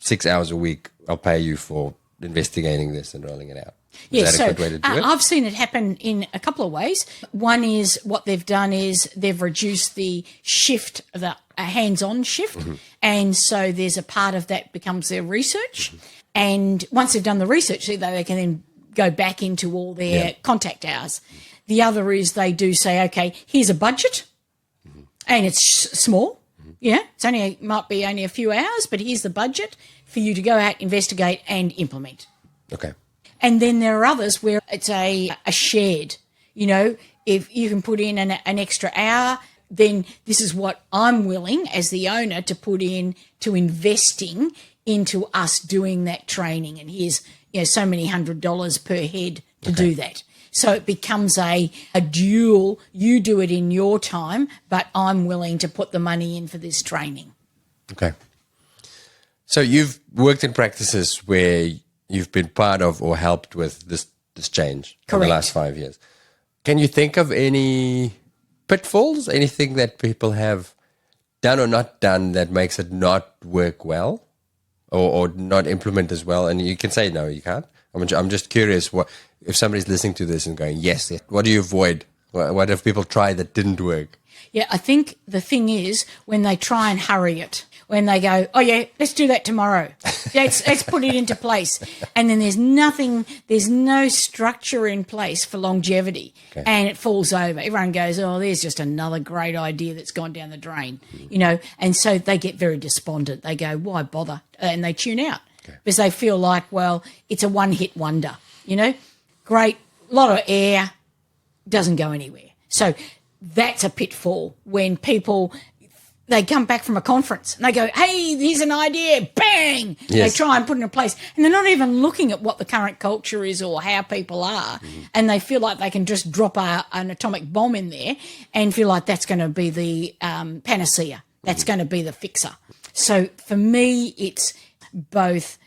6 hours a week, I'll pay you for investigating this and rolling it out? Is that a good way to do it? I've seen it happen in a couple of ways. One is what they've done is they've reduced the shift, a hands-on shift, and so there's a part of that becomes their research. And once they've done the research, they can then go back into all their contact hours. The other is they do say, okay, here's a budget. And it's small, it's might be only a few hours, but here's the budget for you to go out, investigate, and implement. Okay. And then there are others where it's a shared, if you can put in an extra hour, then this is what I'm willing as the owner to put in to investing into us doing that training. And here's, so many $100 per head to do that. So it becomes a dual, you do it in your time, but I'm willing to put the money in for this training. Okay. So you've worked in practices where you've been part of or helped with this change in the last 5 years. Can you think of any pitfalls, anything that people have done or not done that makes it not work well or not implement as well? And you can say, no, you can't. I'm just curious, what if somebody's listening to this and going, yes, what do you avoid? What have people tried that didn't work? Yeah, I think the thing is when they try and hurry it, when they go, oh, yeah, let's do that tomorrow. Let's put it into place. And then there's no structure in place for longevity. Okay. And it falls over. Everyone goes, oh, there's just another great idea that's gone down the drain, And so they get very despondent. They go, why bother? And they tune out. Because they feel like, well, it's a one-hit wonder, Great, lot of air, doesn't go anywhere. So that's a pitfall when people, they come back from a conference and they go, hey, here's an idea, bang! Yes. They try and put it in place. And they're not even looking at what the current culture is or how people are. And they feel like they can just drop an atomic bomb in there and feel like that's going to be the panacea. That's going to be the fixer. So for me, it's both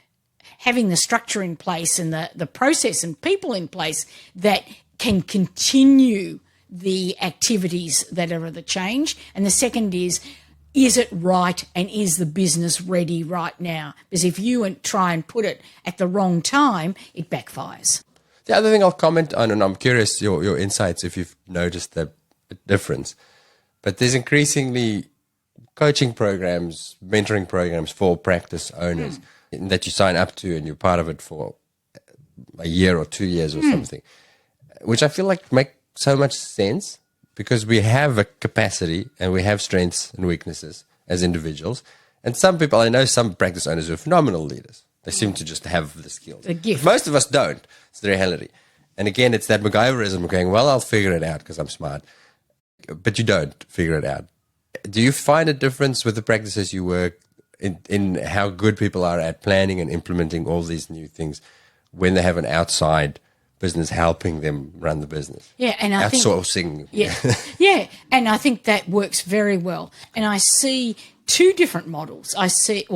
having the structure in place and the process and people in place that can continue the activities that are the change. And the second is it right and is the business ready right now? Because if you try and put it at the wrong time, it backfires. The other thing I'll comment on, and I'm curious your insights if you've noticed the difference, but there's increasingly coaching programs, mentoring programs for practice owners that you sign up to and you're part of it for a year or 2 years or something, which I feel like make so much sense because we have a capacity and we have strengths and weaknesses as individuals. And some people, I know some practice owners who are phenomenal leaders. They seem to just have the skills. A gift. Most of us don't. It's the reality. And again, it's that MacGyverism of going, well, I'll figure it out because I'm smart. but you don't figure it out. Do you find a difference with the practices you work in how good people are at planning and implementing all these new things when they have an outside business helping them run the business? Yeah, and I think outsourcing. yeah, and I think that works very well. And I see two different models.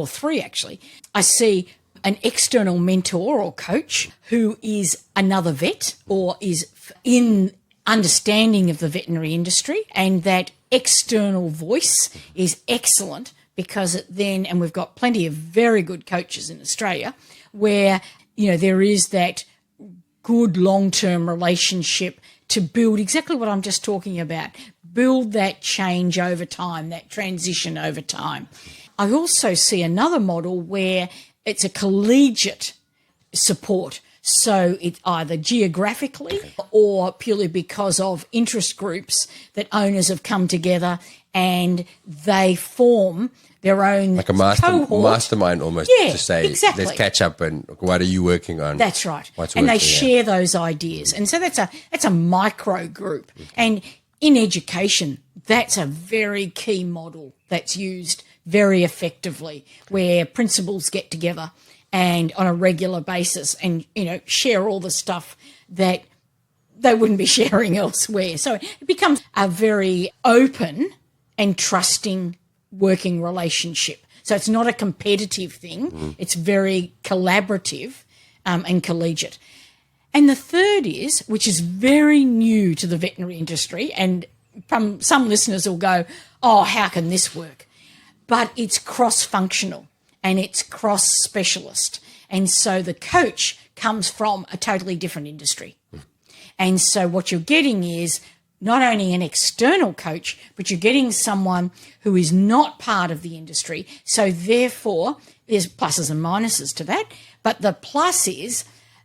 Three actually. I see an external mentor or coach who is another vet or is in understanding of the veterinary industry, and that external voice is excellent because and we've got plenty of very good coaches in Australia where, there is that good long-term relationship to build exactly what I'm just talking about, build that change over time, that transition over time. I also see another model where it's a collegiate support. So it's either geographically or purely because of interest groups that owners have come together and they form their own like a cohort. mastermind almost, to say, exactly. Let's catch up and what are you working on? That's right. What's and they working, share those ideas. And so that's a micro group. And in education, that's a very key model that's used very effectively where principals get together and on a regular basis and, share all the stuff that they wouldn't be sharing elsewhere. So it becomes a very open and trusting working relationship. So it's not a competitive thing. It's very collaborative and collegiate. And the third is, which is very new to the veterinary industry, and some listeners will go, oh, how can this work? But it's cross-functional and it's cross-specialist. And so the coach comes from a totally different industry. And so what you're getting is not only an external coach, but you're getting someone who is not part of the industry. So therefore, there's pluses and minuses to that. But the plus is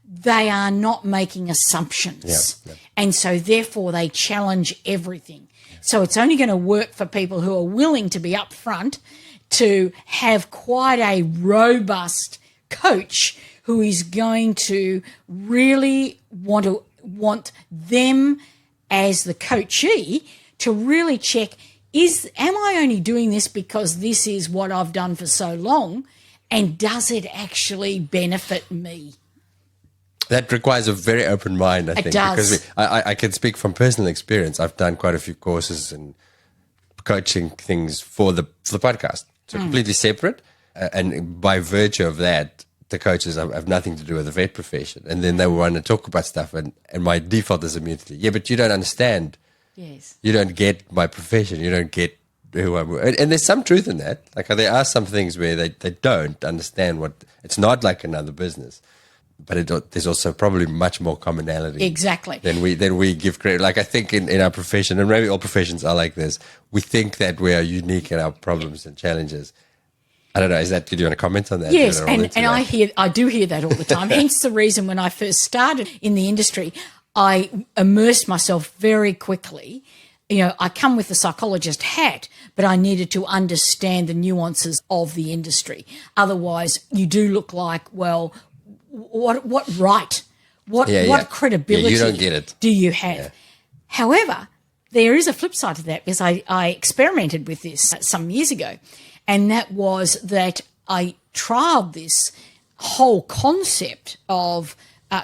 they are not making assumptions. Yeah. And so therefore they challenge everything. So it's only going to work for people who are willing to be upfront, to have quite a robust coach who is going to really want them as the coachee to really check, am I only doing this because this is what I've done for so long, and does it actually benefit me? That requires a very open mind, I think. It does. Because I can speak from personal experience. I've done quite a few courses and coaching things for the podcast. So completely separate. And by virtue of that, the coaches have nothing to do with the vet profession. And then they want to talk about stuff. And my default is immediately, yeah, but you don't understand. Yes. You don't get my profession. You don't get who I'm. And there's some truth in that. Like there are some things where they don't understand it's not like another business. But there's also probably much more commonality. Exactly. Than we give credit. Like I think in our profession, and maybe all professions are like this, we think that we are unique in our problems and challenges. I don't know. Do you want to comment on that? Yes, and I do hear that all the time. Hence the reason when I first started in the industry, I immersed myself very quickly. I come with the psychologist hat, but I needed to understand the nuances of the industry. Otherwise, you do look like, well, what right? What credibility you don't get it. do you have? Yeah. However, there is a flip side to that because I experimented with this some years ago, and that was that I trialled this whole concept of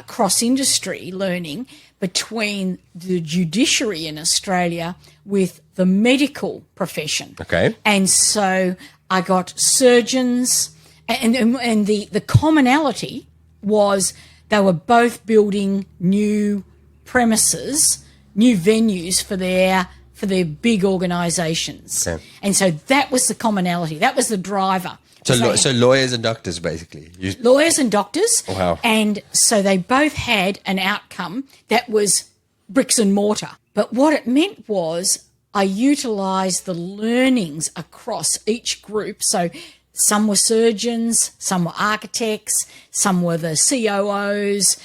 cross-industry learning between the judiciary in Australia with the medical profession. Okay. And so I got surgeons, and the commonality was they were both building new premises, new venues for their big organisations. Okay. And so that was the commonality. That was the driver. So lawyers and doctors, basically. Lawyers and doctors. Oh, wow. And so they both had an outcome that was bricks and mortar. But what it meant was I utilised the learnings across each group. So some were surgeons, some were architects, some were the COOs,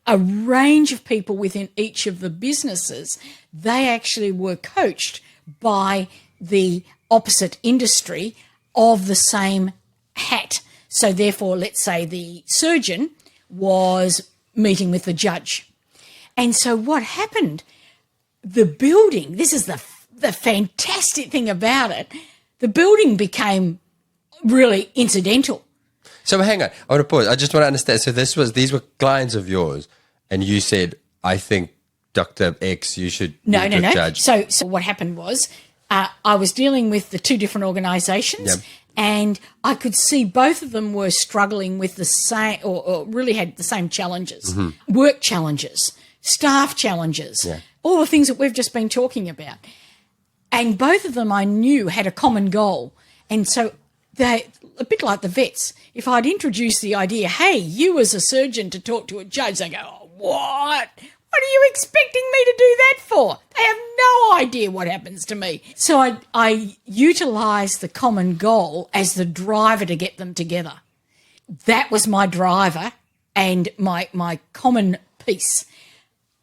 a range of people within each of the businesses. They actually were coached by the opposite industry of the same hat. So therefore, let's say the surgeon was meeting with the judge. And so what happened, the building, this is the fantastic thing about it, the building became really incidental. So hang on, I want to pause. I just want to understand. So these were clients of yours, and you said, I think Dr. X, you should No. judge. So what happened was I was dealing with the two different organisations, Yep. and I could see both of them were struggling with the same, or really had the same challenges, work challenges, staff challenges, all the things that we've just been talking about. And both of them I knew had a common goal. And so they, a bit like the vets, if I'd introduced the idea, hey, you as a surgeon to talk to a judge, they go, oh, what? What are you expecting me to do that for? They have no idea what happens to me. So I utilised the common goal as the driver to get them together. That was my driver and my common piece.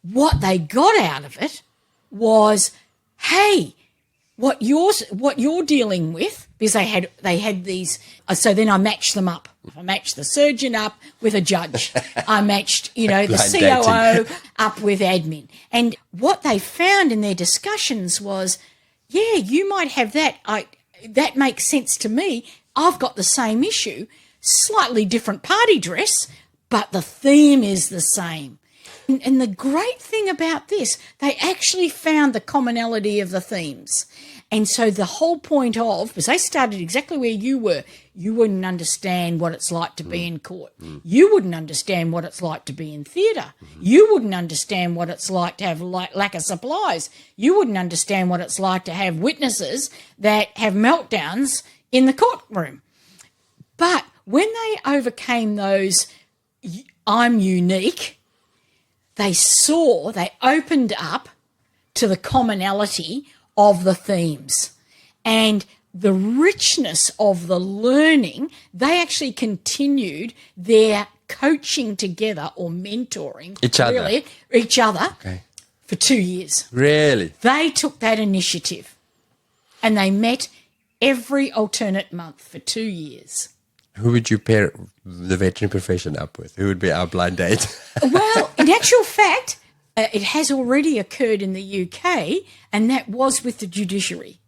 What they got out of it was, hey, what you're dealing with, because they had these. So then I matched them up. I matched the surgeon up with a judge. I matched, the COO up with admin. And what they found in their discussions was, yeah, you might have that. That makes sense to me. I've got the same issue, slightly different party dress, but the theme is the same. And the great thing about this, they actually found the commonality of the themes. And so the whole point of, because they started exactly where you were, you wouldn't understand what it's like to be in court. You wouldn't understand what it's like to be in theatre. You wouldn't understand what it's like to have lack of supplies. You wouldn't understand what it's like to have witnesses that have meltdowns in the courtroom. But when they overcame those, I'm unique, they opened up to the commonality of the themes and the richness of the learning. They actually continued their coaching together or mentoring each other for 2 years. Really? They took that initiative and they met every alternate month for 2 years. Who would you pair the veterinary profession up with? Who would be our blind date? Well, in actual fact, it has already occurred in the UK, and that was with the judiciary.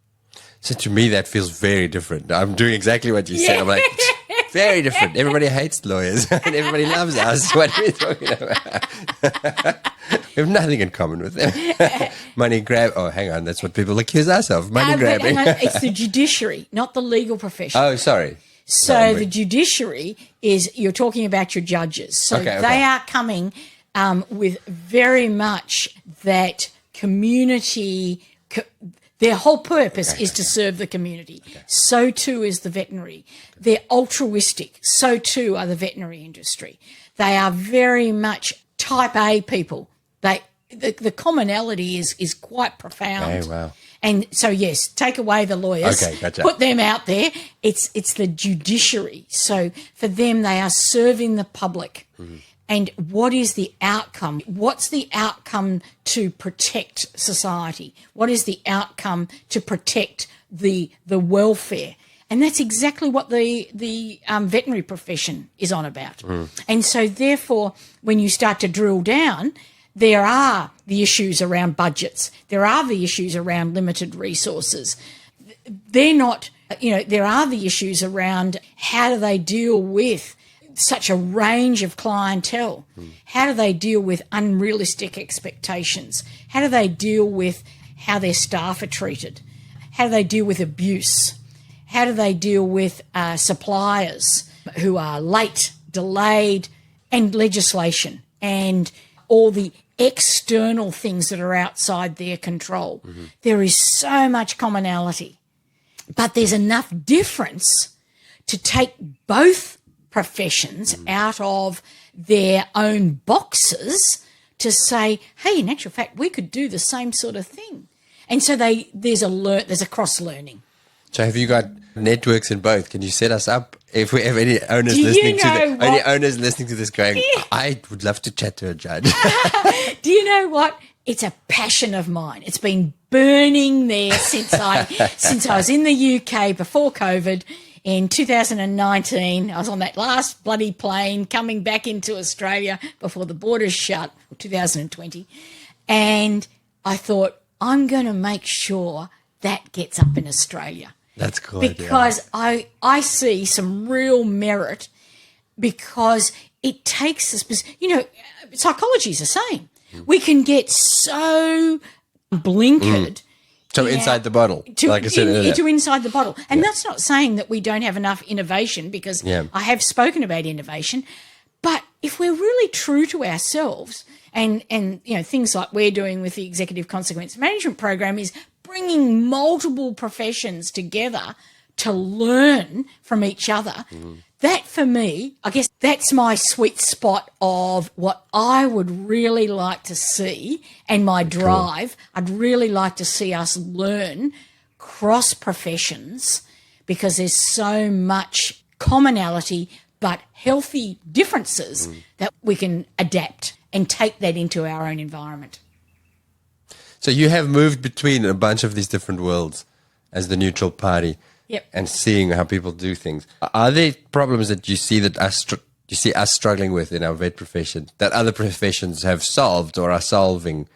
So to me, that feels very different. I'm doing exactly what you said. I'm like, it's very different. Everybody hates lawyers and everybody loves us. What are we talking about? We have nothing in common with them. Money grab. Oh, hang on. That's what people accuse us of. Money grabbing. It's the judiciary, not the legal profession. Oh, sorry. So the judiciary is, you're talking about your judges. So they are coming with very much that community. Their whole purpose is to serve the community. So too is the veterinary. They're altruistic. So too are the veterinary industry. They are very much type A people. The commonality is quite profound. Oh, wow. And so, yes, take away the lawyers, put them out there. It's the judiciary. So for them, they are serving the public. And what is the outcome? What's the outcome to protect society? What is the outcome to protect the welfare? And that's exactly what the veterinary profession is on about. And so, therefore, when you start to drill down, there are the issues around budgets. There are the issues around limited resources. They're not, there are the issues around how do they deal with such a range of clientele? How do they deal with unrealistic expectations? How do they deal with how their staff are treated? How do they deal with abuse? How do they deal with suppliers who are late, delayed, and legislation and all the external things that are outside their control? There is so much commonality, but there's enough difference to take both professions out of their own boxes to say, hey, in actual fact, we could do the same sort of thing. And so there's a cross-learning. So have you got networks in both? Can you set us up? If we have any owners listening to this going, I would love to chat to a judge. Do you know what? It's a passion of mine. It's been burning there since I was in the UK before COVID. In 2019, I was on that last bloody plane coming back into Australia before the borders shut, 2020, and I thought, I'm going to make sure that gets up in Australia. That's cool. Because I see some real merit, because it takes us, psychology is the same. We can get so blinkered. So inside the bottle, like I said earlier. To inside the bottle. And that's not saying that we don't have enough innovation, because I have spoken about innovation. But if we're really true to ourselves, and things like we're doing with the Executive Consequence Management Program is bringing multiple professions together to learn from each other. That, for me, I guess that's my sweet spot of what I would really like to see, and my drive. Cool. I'd really like to see us learn cross professions, because there's so much commonality but healthy differences that we can adapt and take that into our own environment. So you have moved between a bunch of these different worlds as the neutral party. Yep. And seeing how people do things. Are there problems that you see us struggling with in our vet profession that other professions have solved or are solving,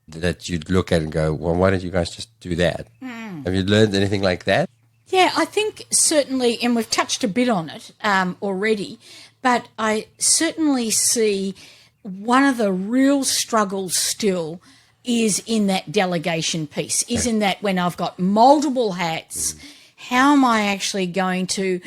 that you'd look at and go, well, why don't you guys just do that? Have you learned anything like that? Yeah, I think certainly, and we've touched a bit on it already, but I certainly see one of the real struggles still is in that delegation piece, is in that when I've got multiple hats, how am I actually going to,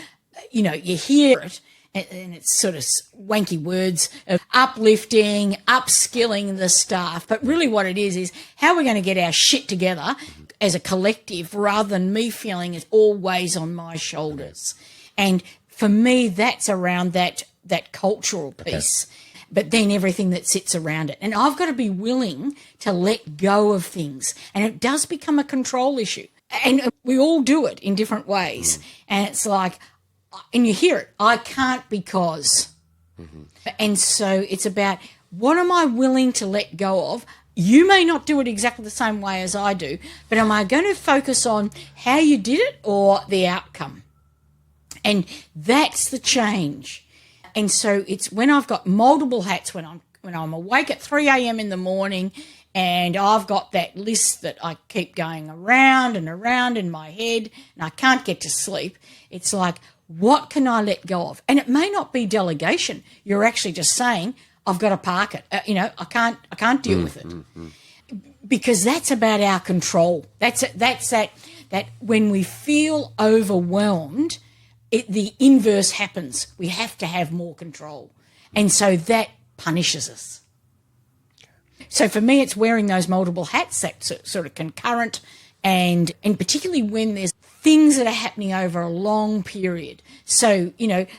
you hear it, and it's sort of wanky words of uplifting, upskilling the staff. But really what it is how we're going to get our shit together as a collective, rather than me feeling it's always on my shoulders. And for me, that's around that cultural piece. Okay. But then everything that sits around it. And I've got to be willing to let go of things. And it does become a control issue. And we all do it in different ways. And it's like, and you hear it, I can't because. And so it's about, what am I willing to let go of? You may not do it exactly the same way as I do, but am I going to focus on how you did it or the outcome? And that's the change. And so it's when I've got multiple hats, when I'm awake at 3 a.m. in the morning, and I've got that list that I keep going around and around in my head, and I can't get to sleep. It's like, what can I let go of? And it may not be delegation. You're actually just saying, I've got to park it. I can't deal with it. Because that's about our control. That's that when we feel overwhelmed, the inverse happens. We have to have more control. And so that punishes us. So for me, it's wearing those multiple hats, that sort of concurrent, and particularly when there's things that are happening over a long period. So,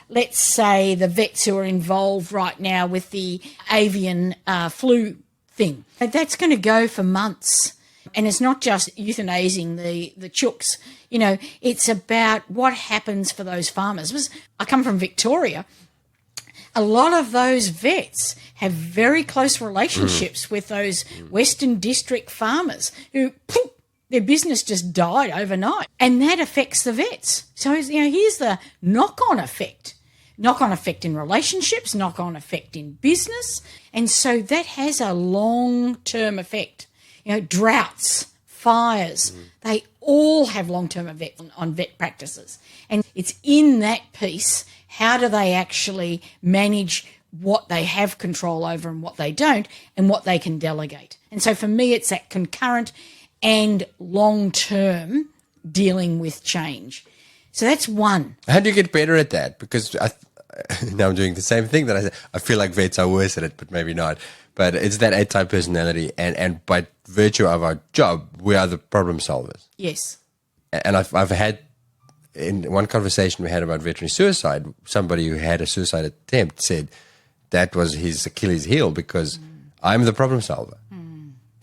let's say the vets who are involved right now with the avian flu thing, that's going to go for months. And it's not just euthanizing the chooks. It's about what happens for those farmers. I come from Victoria. A lot of those vets have very close relationships with those Western District farmers who, their business just died overnight. And that affects the vets. So, here's the knock-on effect. Knock-on effect in relationships, knock-on effect in business. And so that has a long-term effect. Droughts, fires, they all have long-term effect on vet practices. And it's in that piece, how do they actually manage what they have control over and what they don't, and what they can delegate. And so for me, it's that concurrent and long-term dealing with change. So that's one. How do you get better at that? Because now I'm doing the same thing that I said. I feel like vets are worse at it, but maybe not. But it's that A-type personality, and by virtue of our job, we are the problem solvers. Yes. And I've had, in one conversation we had about veterinary suicide, somebody who had a suicide attempt said that was his Achilles heel, because I'm the problem solver.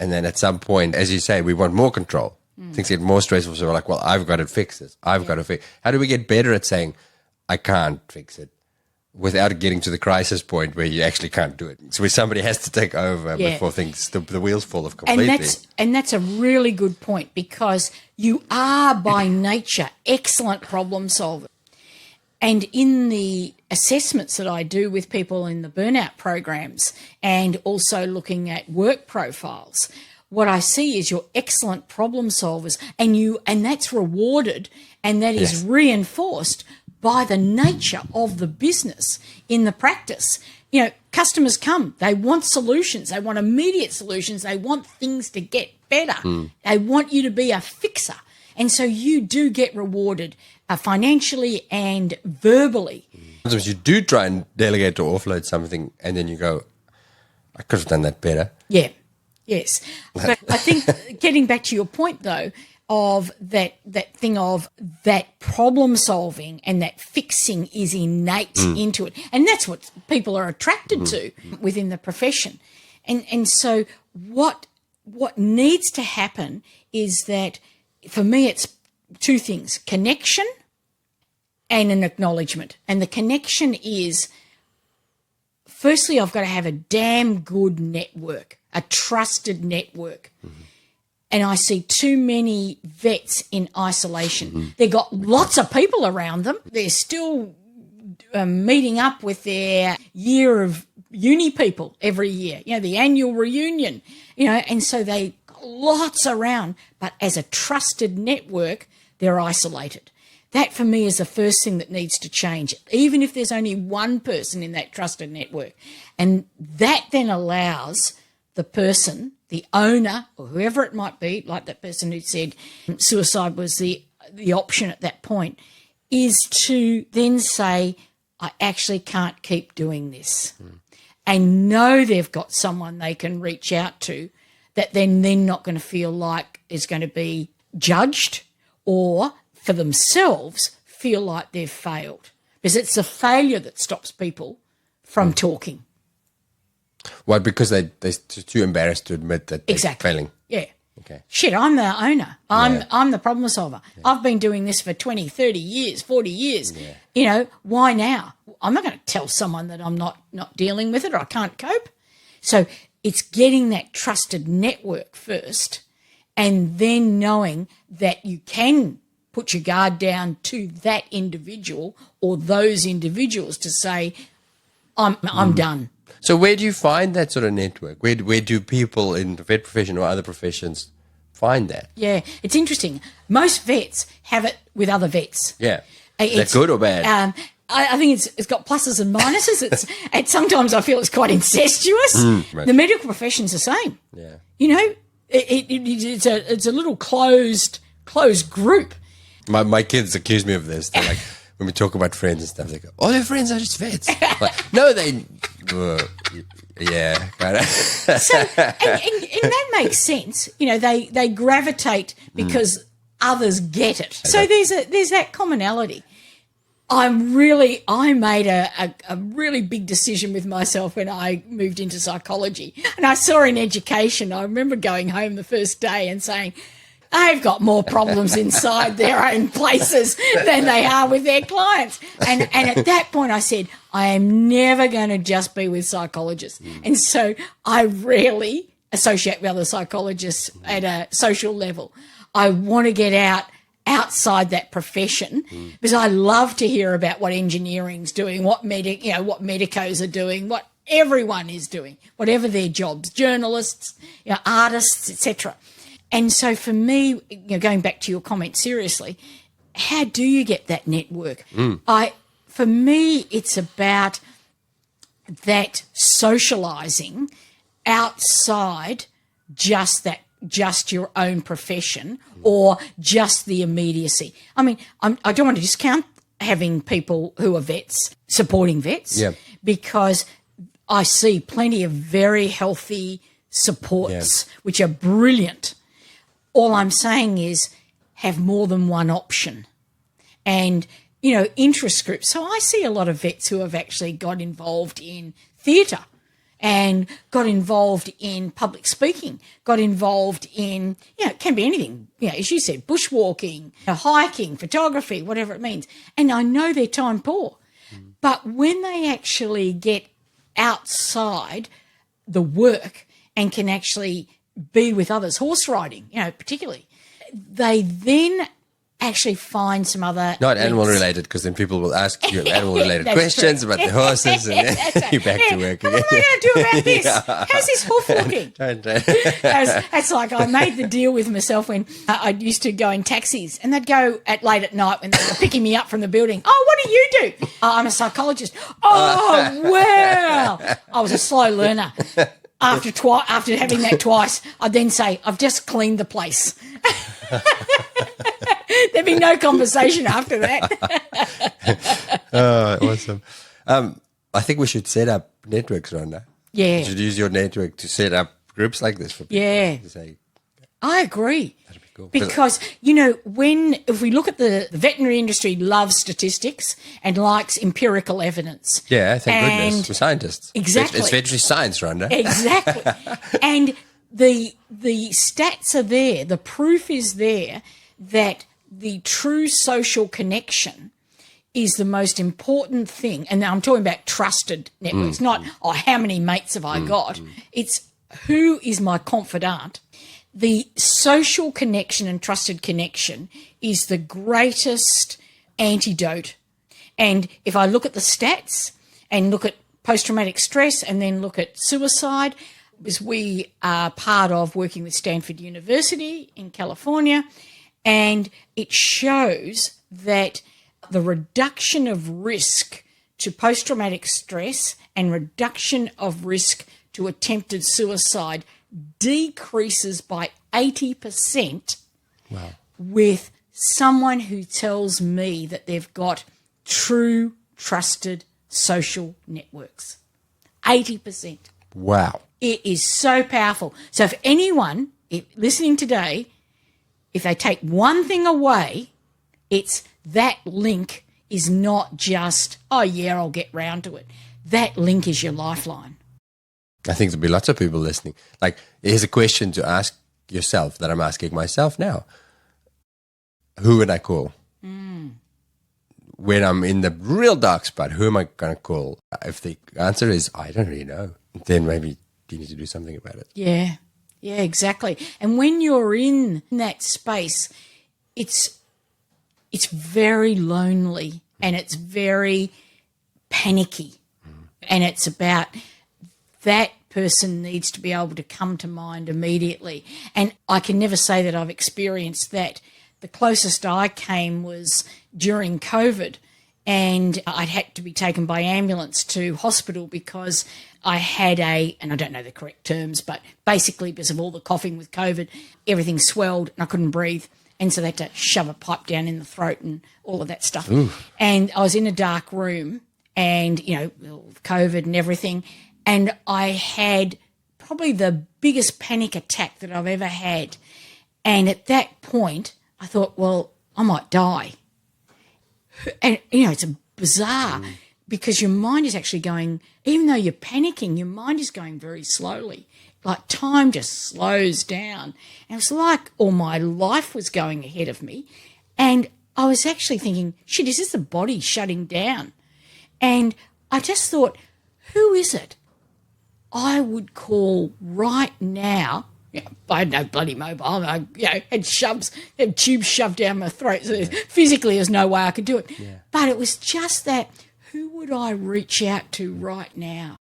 And then at some point, as you say, we want more control. Things get more stressful, so we're like, well, I've got to fix this. I've got to fix. How do we get better at saying, I can't fix it, without getting to the crisis point where you actually can't do it? So where somebody has to take over before things, the wheels fall off completely. And that's a really good point, because you are by nature excellent problem solvers. And in the assessments that I do with people in the burnout programs, and also looking at work profiles, what I see is you're excellent problem solvers, and that's rewarded, and that is reinforced by the nature of the business in the practice. You know, customers come, they want solutions, they want immediate solutions, they want things to get better. They want you to be a fixer. And so you do get rewarded financially and verbally. Sometimes you do try and delegate or offload something, and then you go, I could have done that better. Yeah, yes. But I think getting back to your point, though, of that thing of that problem solving and that fixing is innate into it. And that's what people are attracted to within the profession. And so what needs to happen is that, for me, it's two things: connection and an acknowledgement. And the connection is, firstly, I've got to have a damn good network, a trusted network. And I see too many vets in isolation. They've got lots of people around them. They're still meeting up with their year of uni people every year, you know, the annual reunion, you know, and so they got lots around. But as a trusted network, they're isolated. That, for me, is the first thing that needs to change, even if there's only one person in that trusted network. And that then allows the person, the owner, or whoever it might be, like that person who said suicide was the option at that point, is to then say, I actually can't keep doing this. And know they've got someone they can reach out to that then they're not going to feel like is going to be judged, or for themselves feel like they've failed. Because it's the failure that stops people from talking. Why? Because they're too embarrassed to admit that they're failing. Yeah. Okay. Shit, I'm the owner. I'm the problem solver. Yeah. I've been doing this for 20, 30 years, 40 years. Yeah. You know, why now? I'm not going to tell someone that I'm not dealing with it, or I can't cope. So it's getting that trusted network first, and then knowing that you can put your guard down to that individual or those individuals to say, I'm done. So where do you find that sort of network? Where do people in the vet profession or other professions find that? Yeah, it's interesting. Most vets have it with other vets. Yeah. Is that good or bad? I think it's got pluses and minuses. It's sometimes I feel it's quite incestuous. Right. The medical profession's the same. Yeah. You know, it's a little closed group. My kids accuse me of this. They're like, when we talk about friends and stuff, they go, all their friends are just vets. Like, no, they... yeah. So, and that makes sense. You know, they gravitate because others get it. So there's that commonality. I made a really big decision with myself when I moved into psychology. And I saw in education, I remember going home the first day and saying, they've got more problems inside their own places than they are with their clients. And at that point I said, I am never going to just be with psychologists. And so I rarely associate with other psychologists at a social level. I want to get outside that profession because I love to hear about what engineering's doing, what medicos are doing, what everyone is doing, whatever their jobs, journalists, artists, etc. And so for me, going back to your comment seriously, how do you get that network? For me, it's about that socialising outside just your own profession or just the immediacy. I mean, I don't want to discount having people who are vets supporting vets because I see plenty of very healthy supports which are brilliant. All I'm saying is have more than one option and, interest groups. So I see a lot of vets who have actually got involved in theatre and got involved in public speaking, got involved in, it can be anything, as you said, bushwalking, hiking, photography, whatever it means. And I know they're time poor. But when they actually get outside the work and can actually be with others, horse riding, particularly, they then actually find some other Not animal links. related, because then people will ask you animal related That's questions true. about the horses, and then That's right. you're back to work What am again. I going to do about this? How's this hoof looking? That's like I made the deal with myself when I used to go in taxis, and they'd go at late at night when they were picking me up from the building. Oh, what do you do? Oh, I'm a psychologist. Oh, wow. I was a slow learner. After having that twice, I'd then say, I've just cleaned the place. There'd be no conversation after that. Oh, awesome. I think we should set up networks, Rhonda. Yeah. You should use your network to set up groups like this for people. Yeah. To say, I agree. that'd be cool. Because, if we look at the veterinary industry loves statistics and likes empirical evidence. Yeah, thank And- goodness. We're scientists. Exactly. It's veterinary science, Rhonda. Exactly. And the stats are there. The proof is there that the true social connection is the most important thing. And I'm talking about trusted networks, not, how many mates have I got? It's who is my confidant. The social connection and trusted connection is the greatest antidote. And if I look at the stats and look at post-traumatic stress and then look at suicide, because we are part of working with Stanford University in California, and it shows that the reduction of risk to post-traumatic stress and reduction of risk to attempted suicide decreases by 80% with someone who tells me that they've got true, trusted social networks. 80%. Wow. It is so powerful. So if anyone listening today, if they take one thing away, it's that link is not just, oh, yeah, I'll get round to it. That link is your lifeline. I think there'll be lots of people listening. Like, here's a question to ask yourself that I'm asking myself now. Who would I call? When I'm in the real dark spot, who am I going to call? If the answer is, I don't really know, then maybe you need to do something about it. Yeah, exactly. And when you're in that space, it's very lonely and it's very panicky. And it's about that person needs to be able to come to mind immediately. And I can never say that I've experienced that. The closest I came was during COVID, and I'd had to be taken by ambulance to hospital because I had and I don't know the correct terms, but basically because of all the coughing with COVID, everything swelled and I couldn't breathe. And so they had to shove a pipe down in the throat and all of that stuff. Ooh. And I was in a dark room and, COVID and everything. And I had probably the biggest panic attack that I've ever had. And at that point, I thought, well, I might die. And, it's a bizarre because your mind is actually going, even though you're panicking, your mind is going very slowly. Like time just slows down. And it was like all my life was going ahead of me. And I was actually thinking, shit, is this the body shutting down? And I just thought, who is it I would call right now? I had no bloody mobile. I had tubes shoved down my throat. So physically, there's no way I could do it. Yeah. But it was just that, who would I reach out to right now?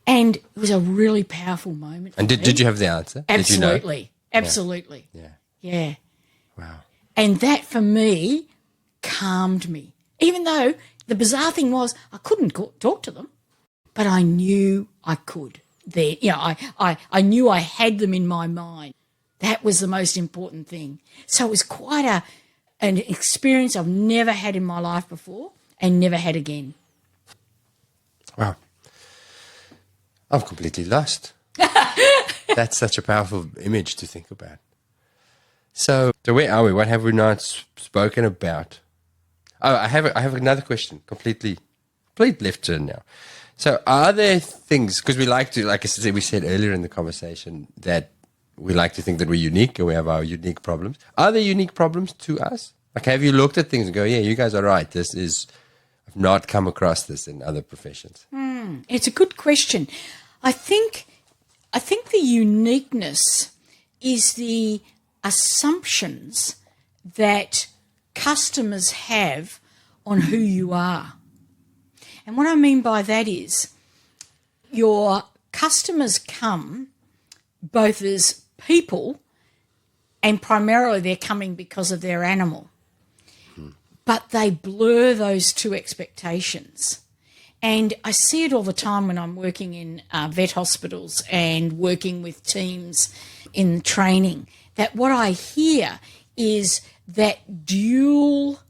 And it was a really powerful moment. And did you have the answer? Absolutely. Did you know? Absolutely. Yeah. Wow. And that, for me, calmed me. Even though the bizarre thing was I couldn't talk to them, but I knew I could. I knew I had them in my mind. That was the most important thing. So it was quite an experience I've never had in my life before and never had again. Wow. I'm completely lost. That's such a powerful image to think about. So where are we? What have we not spoken about? Oh, I have another question, complete left turn now. So are there things, because we like to, like I said, we said earlier in the conversation that we like to think that we're unique and we have our unique problems. Are there unique problems to us? Like, have you looked at things and go, yeah, you guys are right. I've not come across this in other professions. It's a good question. I think the uniqueness is the assumptions that customers have on who you are. And what I mean by that is your customers come both as people and primarily they're coming because of their animal. But they blur those two expectations. And I see it all the time when I'm working in vet hospitals and working with teams in training, that what I hear is that dual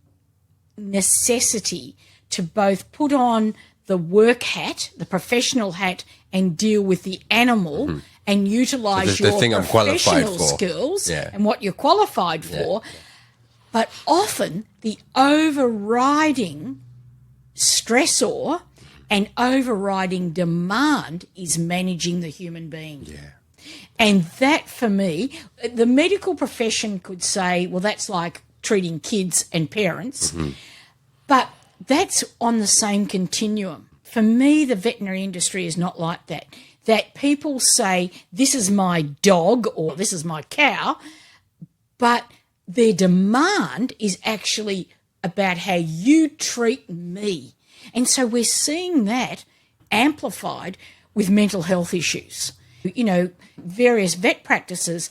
necessity to both put on the work hat, the professional hat, and deal with the animal and utilise So the your thing I'm qualified professional for. skills Yeah. and what you're qualified for. But often the overriding stressor and overriding demand is managing the human being. Yeah. And that, for me, the medical profession could say, well, that's like treating kids and parents, but that's on the same continuum. For me, the veterinary industry is not like that. That people say, this is my dog or this is my cow, but their demand is actually about how you treat me. And so we're seeing that amplified with mental health issues. You know, various vet practices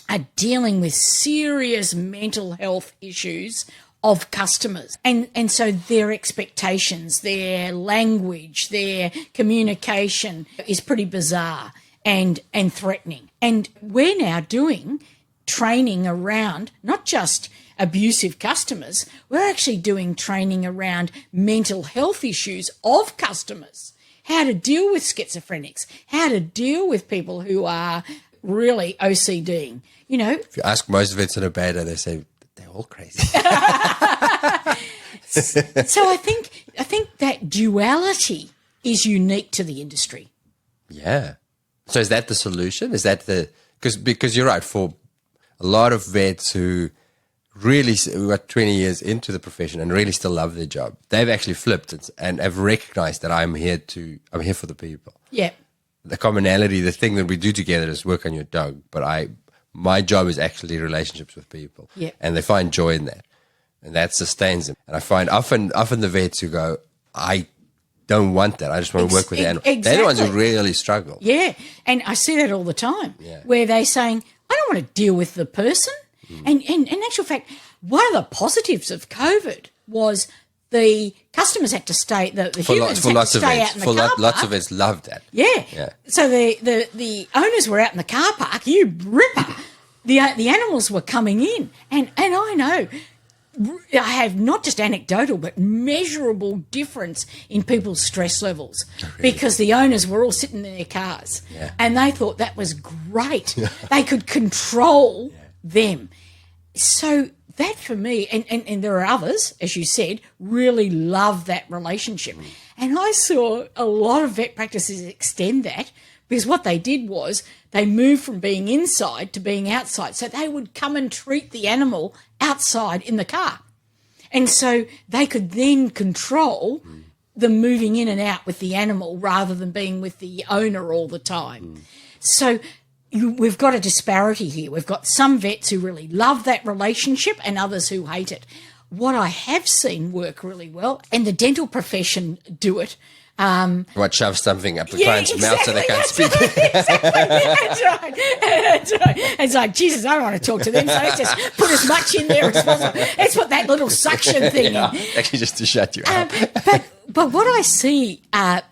are dealing with serious mental health issues of customers. And so their expectations, their language, their communication is pretty bizarre and threatening. And we're now doing training around not just abusive customers, we're actually doing training around mental health issues of customers, how to deal with schizophrenics, how to deal with people who are really OCDing. You know, If you ask most vets in a beta, they say they're all crazy. so I think that duality is unique to the industry. Yeah. So is that the solution? Is that the because you're right, for a lot of vets who are 20 years into the profession and really still love their job, they've actually flipped and have recognized that I'm here for the people. Yeah. The commonality, the thing that we do together is work on your dog, but my job is actually relationships with people. Yeah. And they find joy in that. And that sustains them. And I find often the vets who go, I don't want that. I just want to work with the animal. Exactly. They're the ones who really struggle. Yeah. And I see that all the time, Yeah. where they're saying, I don't want to deal with the person. And in actual fact, one of the positives of COVID was the customers had to stay, the humans had to stay out in the car park. Lots of vets loved that. Yeah. So the owners were out in the car park, you ripper. The animals were coming in. And I know, I have not just anecdotal, but measurable difference in people's stress levels because the owners were all sitting in their cars and they thought that was great. They could control them. So that for me, and there are others, as you said, really love that relationship. And I saw a lot of vet practices extend that because what they did was they moved from being inside to being outside. So they would come and treat the animal outside in the car. And so they could then control the moving in and out with the animal rather than being with the owner all the time. So we've got a disparity here. We've got some vets who really love that relationship and others who hate it. What I have seen work really well, and the dental profession do it. What, shove something up the client's mouth so they can't speak? Exactly. That's right. It's like, Jesus, I don't want to talk to them, so let's just put as much in there as possible. Let's put that little suction thing in. Actually, just to shut you up. But what I see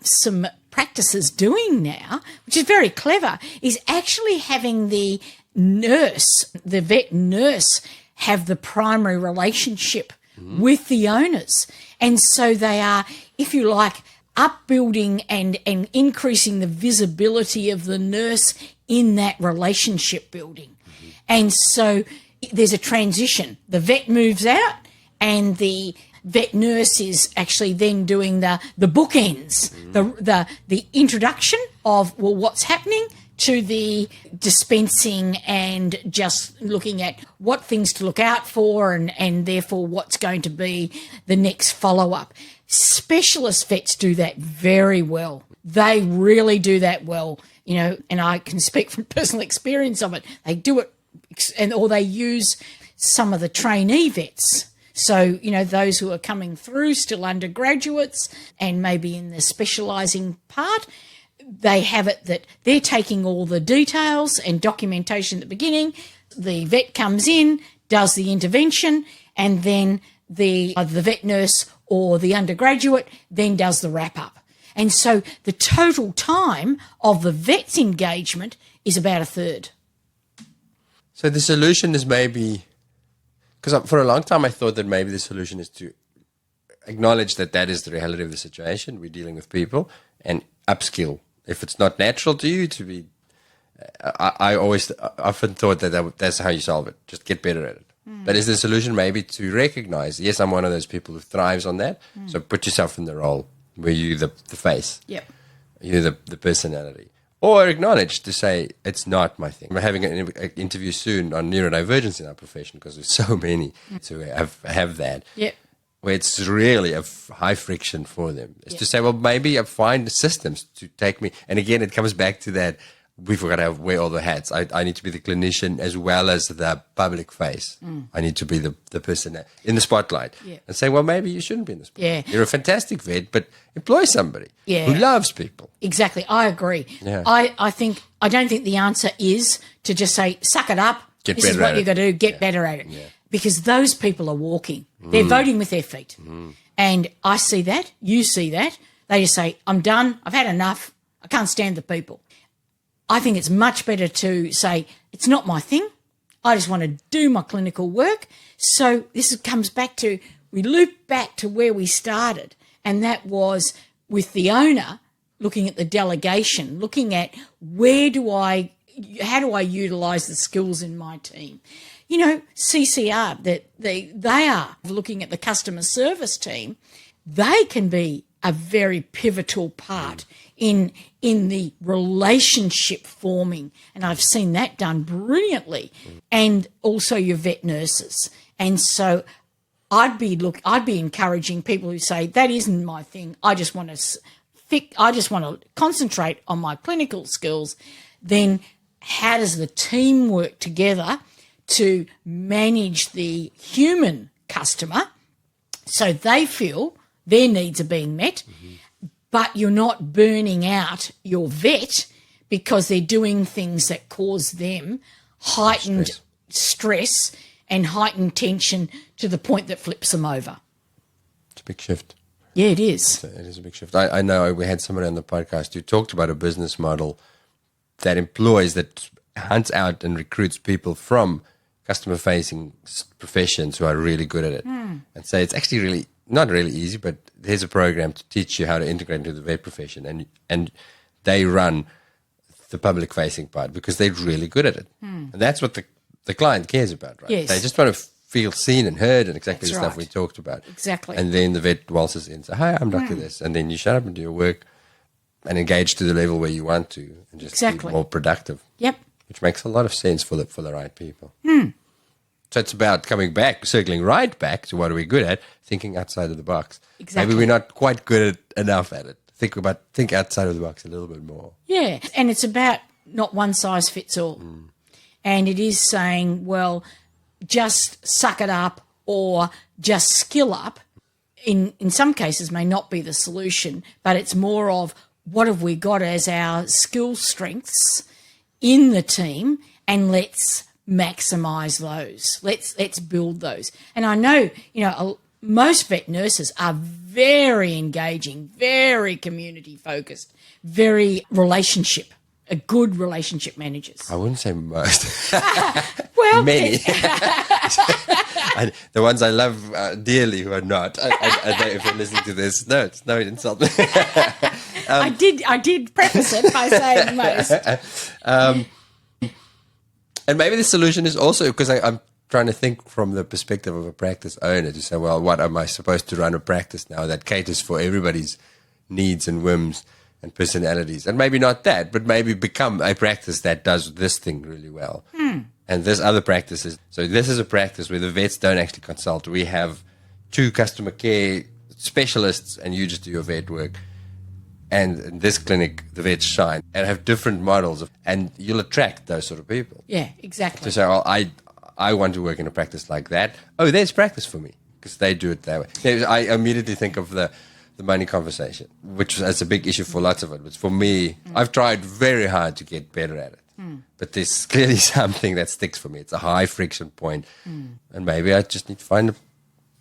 some practices doing now, which is very clever, is actually having the vet nurse, have the primary relationship with the owners. And so they are, if you like, upbuilding and increasing the visibility of the nurse in that relationship building. And so there's a transition. The vet moves out and the vet nurse is actually then doing the bookends, the introduction of, well, what's happening, to the dispensing and just looking at what things to look out for and therefore what's going to be the next follow-up. Specialist vets do that very well. They really do that well, you know, and I can speak from personal experience of it. They do it, or they use some of the trainee vets So, those who are coming through, still undergraduates and maybe in the specialising part, they have it that they're taking all the details and documentation at the beginning. The vet comes in, does the intervention, and then either the vet nurse or the undergraduate then does the wrap-up. And so the total time of the vet's engagement is about a third. So the solution is maybe, because for a long time I thought that maybe the solution is to acknowledge that that is the reality of the situation. We're dealing with people, and upskill. If it's not natural to you to be, I often thought that's how you solve it. Just get better at it. But is the solution maybe to recognize, yes, I'm one of those people who thrives on that. So put yourself in the role where you're the face. Yep. You're the personality. Or acknowledge to say, it's not my thing. We're having an interview soon on neurodivergence in our profession because there's so many to have that. Yep. Where it's really a high friction for them. Is to say, well, maybe I find systems to take me. And again, it comes back to that. We've got to wear all the hats. I need to be the clinician as well as the public face. I need to be the person in the spotlight. Yeah. And say, well, maybe you shouldn't be in the spotlight. Yeah. You're a fantastic vet, but employ somebody who loves people. Exactly. I agree. Yeah. I don't think the answer is to just say, suck it up. This is what you got to do. Get better at it. Yeah. Because those people are walking. They're voting with their feet. And I see that. You see that. They just say, I'm done. I've had enough. I can't stand the people. I think it's much better to say, it's not my thing. I just want to do my clinical work. So this comes back to, we loop back to where we started. And that was with the owner looking at the delegation, looking at how do I utilise the skills in my team? CCR, that they are looking at the customer service team. They can be a very pivotal part in the relationship forming, and I've seen that done brilliantly. And also your vet nurses. And so I'd be encouraging people who say that isn't my thing. I just want to concentrate on my clinical skills. Then how does the team work together to manage the human customer so they feel their needs are being met, but you're not burning out your vet because they're doing things that cause them heightened stress and heightened tension to the point that flips them over. It's a big shift. Yeah, it is. It is a big shift. I know we had somebody on the podcast who talked about a business model that employs, that hunts out and recruits people from customer-facing professions who are really good at it. And say it's actually really not really easy, but there's a program to teach you how to integrate into the vet profession, and they run the public-facing part because they're really good at it. And that's what the client cares about, right? Yes. They just want to feel seen and heard and exactly That's the stuff right. we talked about. Exactly. And then the vet waltzes in and says, hi, I'm Dr. This. And then you shut up and do your work and engage to the level where you want to and just be more productive. Yep. Which makes a lot of sense for the right people. So it's about coming back, circling right back to what are we good at, thinking outside of the box. Exactly. Maybe we're not quite good enough at it. Think outside of the box a little bit more. Yeah, and it's about not one size fits all. And it is saying, well, just suck it up or just skill up in some cases may not be the solution, but it's more of what have we got as our skill strengths in the team, and let's maximise those. Let's build those. And I know, most vet nurses are very engaging, very community focused, very good relationship managers. I wouldn't say most. Well, many. The ones I love dearly who are not. I know if you're listening to this, no, it's no insult. I did preface it by saying most. And maybe the solution is also, because I'm trying to think from the perspective of a practice owner to say, well, what am I supposed to run a practice now that caters for everybody's needs and whims and personalities? And maybe not that, but maybe become a practice that does this thing really well. And there's other practices. So this is a practice where the vets don't actually consult. We have 2 customer care specialists and you just do your vet work. And in this clinic, the vets shine and have different models, and you'll attract those sort of people. Yeah, exactly. To say, I want to work in a practice like that. Oh, there's practice for me. because they do it that way. Yeah, I immediately think of the money conversation, which is a big issue for lots of it. But for me, I've tried very hard to get better at it. But there's clearly something that sticks for me. It's a high friction point. And maybe I just need to find a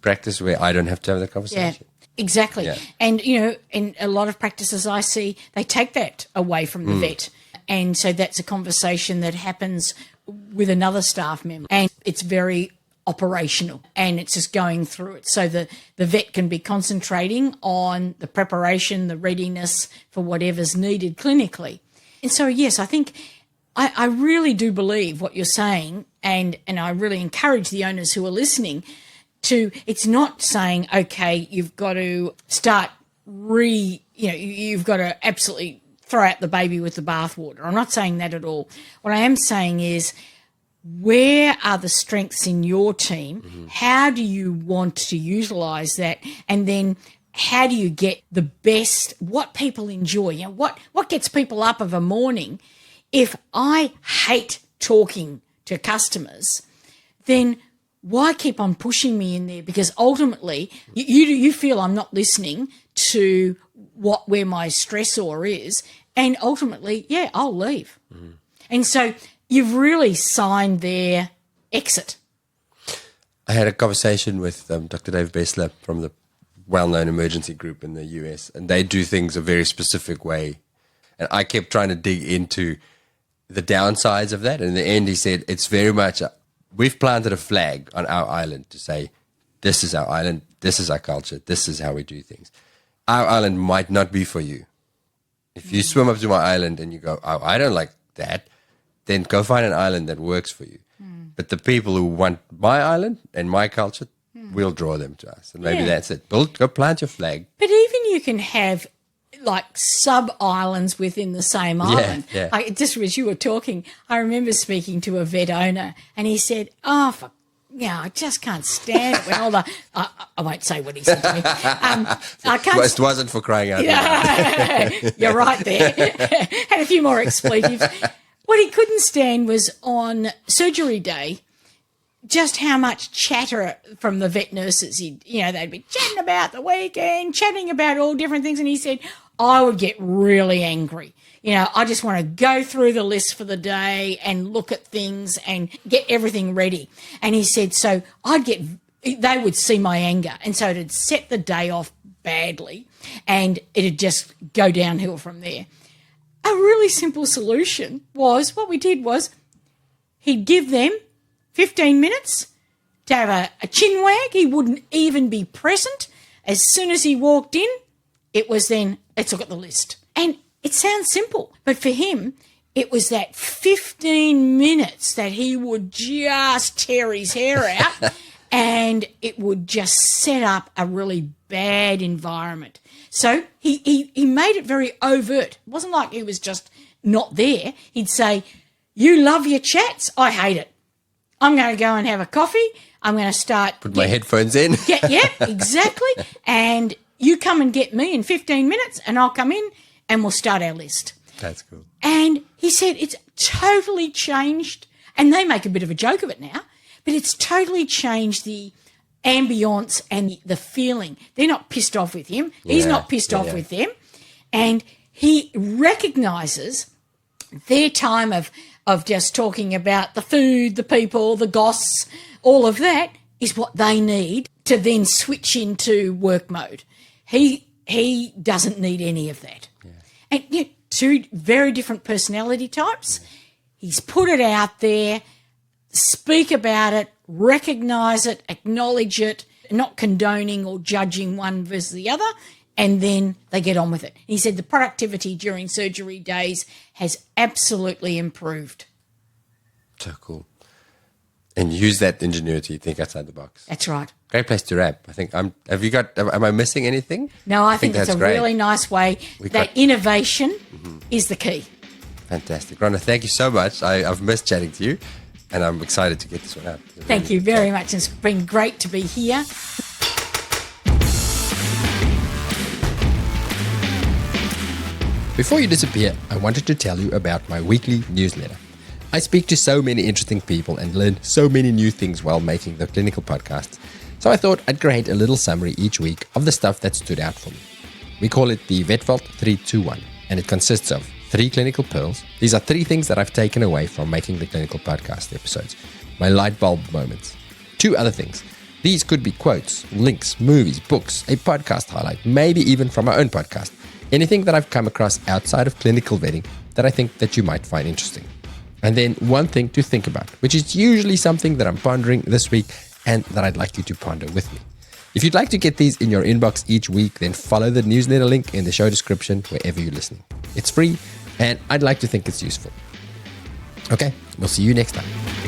practice where I don't have to have the conversation. Yeah, exactly. Yeah. And, in a lot of practices I see, they take that away from the vet. And so that's a conversation that happens with another staff member. And it's very operational, and it's just going through it. So the vet can be concentrating on the preparation, the readiness for whatever's needed clinically. And so, yes, I think I really do believe what you're saying, and I really encourage the owners who are listening to, it's not saying, okay, you've got to start you've got to absolutely throw out the baby with the bathwater. I'm not saying that at all. What I am saying is, where are the strengths in your team? How do you want to utilise that? And then how do you get the best, what people enjoy? What gets people up of a morning? If I hate talking to customers, then why keep on pushing me in there? Because ultimately you feel I'm not listening to where my stressor is, and ultimately, I'll leave. And so you've really signed their exit. I had a conversation with Dr. Dave Bessler from the well-known emergency group in the US, and they do things a very specific way. And I kept trying to dig into the downsides of that. And in the end, he said, it's very much, we've planted a flag on our island to say, this is our island, this is our culture, this is how we do things. Our island might not be for you. If you swim up to my island and you go, oh, I don't like that, then go find an island that works for you. But the people who want my island and my culture, we'll draw them to us. And maybe that's it. Go plant your flag. But even you can have like sub-islands within the same island. Yeah. Like, just as you were talking, I remember speaking to a vet owner, and he said, I just can't stand it when all the... I won't say what he said to me. I can't... It wasn't for crying out loud. You're right there. Had a few more expletives. What he couldn't stand was on surgery day, just how much chatter from the vet nurses. They'd be chatting about the weekend, chatting about all different things. And he said, I would get really angry. I just want to go through the list for the day and look at things and get everything ready. And he said, so they would see my anger. And so it'd set the day off badly, and it'd just go downhill from there. A really simple solution was, what we did was, he'd give them 15 minutes to have a chin wag. He wouldn't even be present. As soon as he walked in, it was then, let's look at the list. And it sounds simple, but for him, it was that 15 minutes that he would just tear his hair out and it would just set up a really bad environment. So he made it very overt. It wasn't like he was just not there. He'd say, you love your chats? I hate it. I'm going to go and have a coffee. I'm going to start... Put my headphones in. Yeah, exactly. And you come and get me in 15 minutes and I'll come in and we'll start our list. That's cool. And he said it's totally changed, and they make a bit of a joke of it now, but it's totally changed the ambience and the feeling. They're not pissed off with him. He's not pissed off with them. And he recognises their time of just talking about the food, the people, the goss, all of that is what they need to then switch into work mode. He doesn't need any of that. Yeah. And two very different personality types. He's put it out there, speak about it, recognise it, acknowledge it, not condoning or judging one versus the other, and then they get on with it. He said the productivity during surgery days has absolutely improved. So cool. And use that ingenuity, think outside the box. That's right. Great place to wrap. I think am I missing anything? No, I think that's a great. really nice way. Innovation is the key. Fantastic. Rhonda, thank you so much. I've missed chatting to you, and I'm excited to get this one out. Thank you very much. It's been great to be here. Before you disappear, I wanted to tell you about my weekly newsletter. I speak to so many interesting people and learn so many new things while making the clinical podcast. So I thought I'd create a little summary each week of the stuff that stood out for me. We call it the VetVault 321, and it consists of 3 clinical pearls. These are 3 things that I've taken away from making the clinical podcast episodes. My light bulb moments. 2 other things. These could be quotes, links, movies, books, a podcast highlight, maybe even from my own podcast. Anything that I've come across outside of clinical vetting that I think that you might find interesting. And then 1 thing to think about, which is usually something that I'm pondering this week and that I'd like you to ponder with me. If you'd like to get these in your inbox each week, then follow the newsletter link in the show description wherever you're listening. It's free, and I'd like to think it's useful. Okay, we'll see you next time.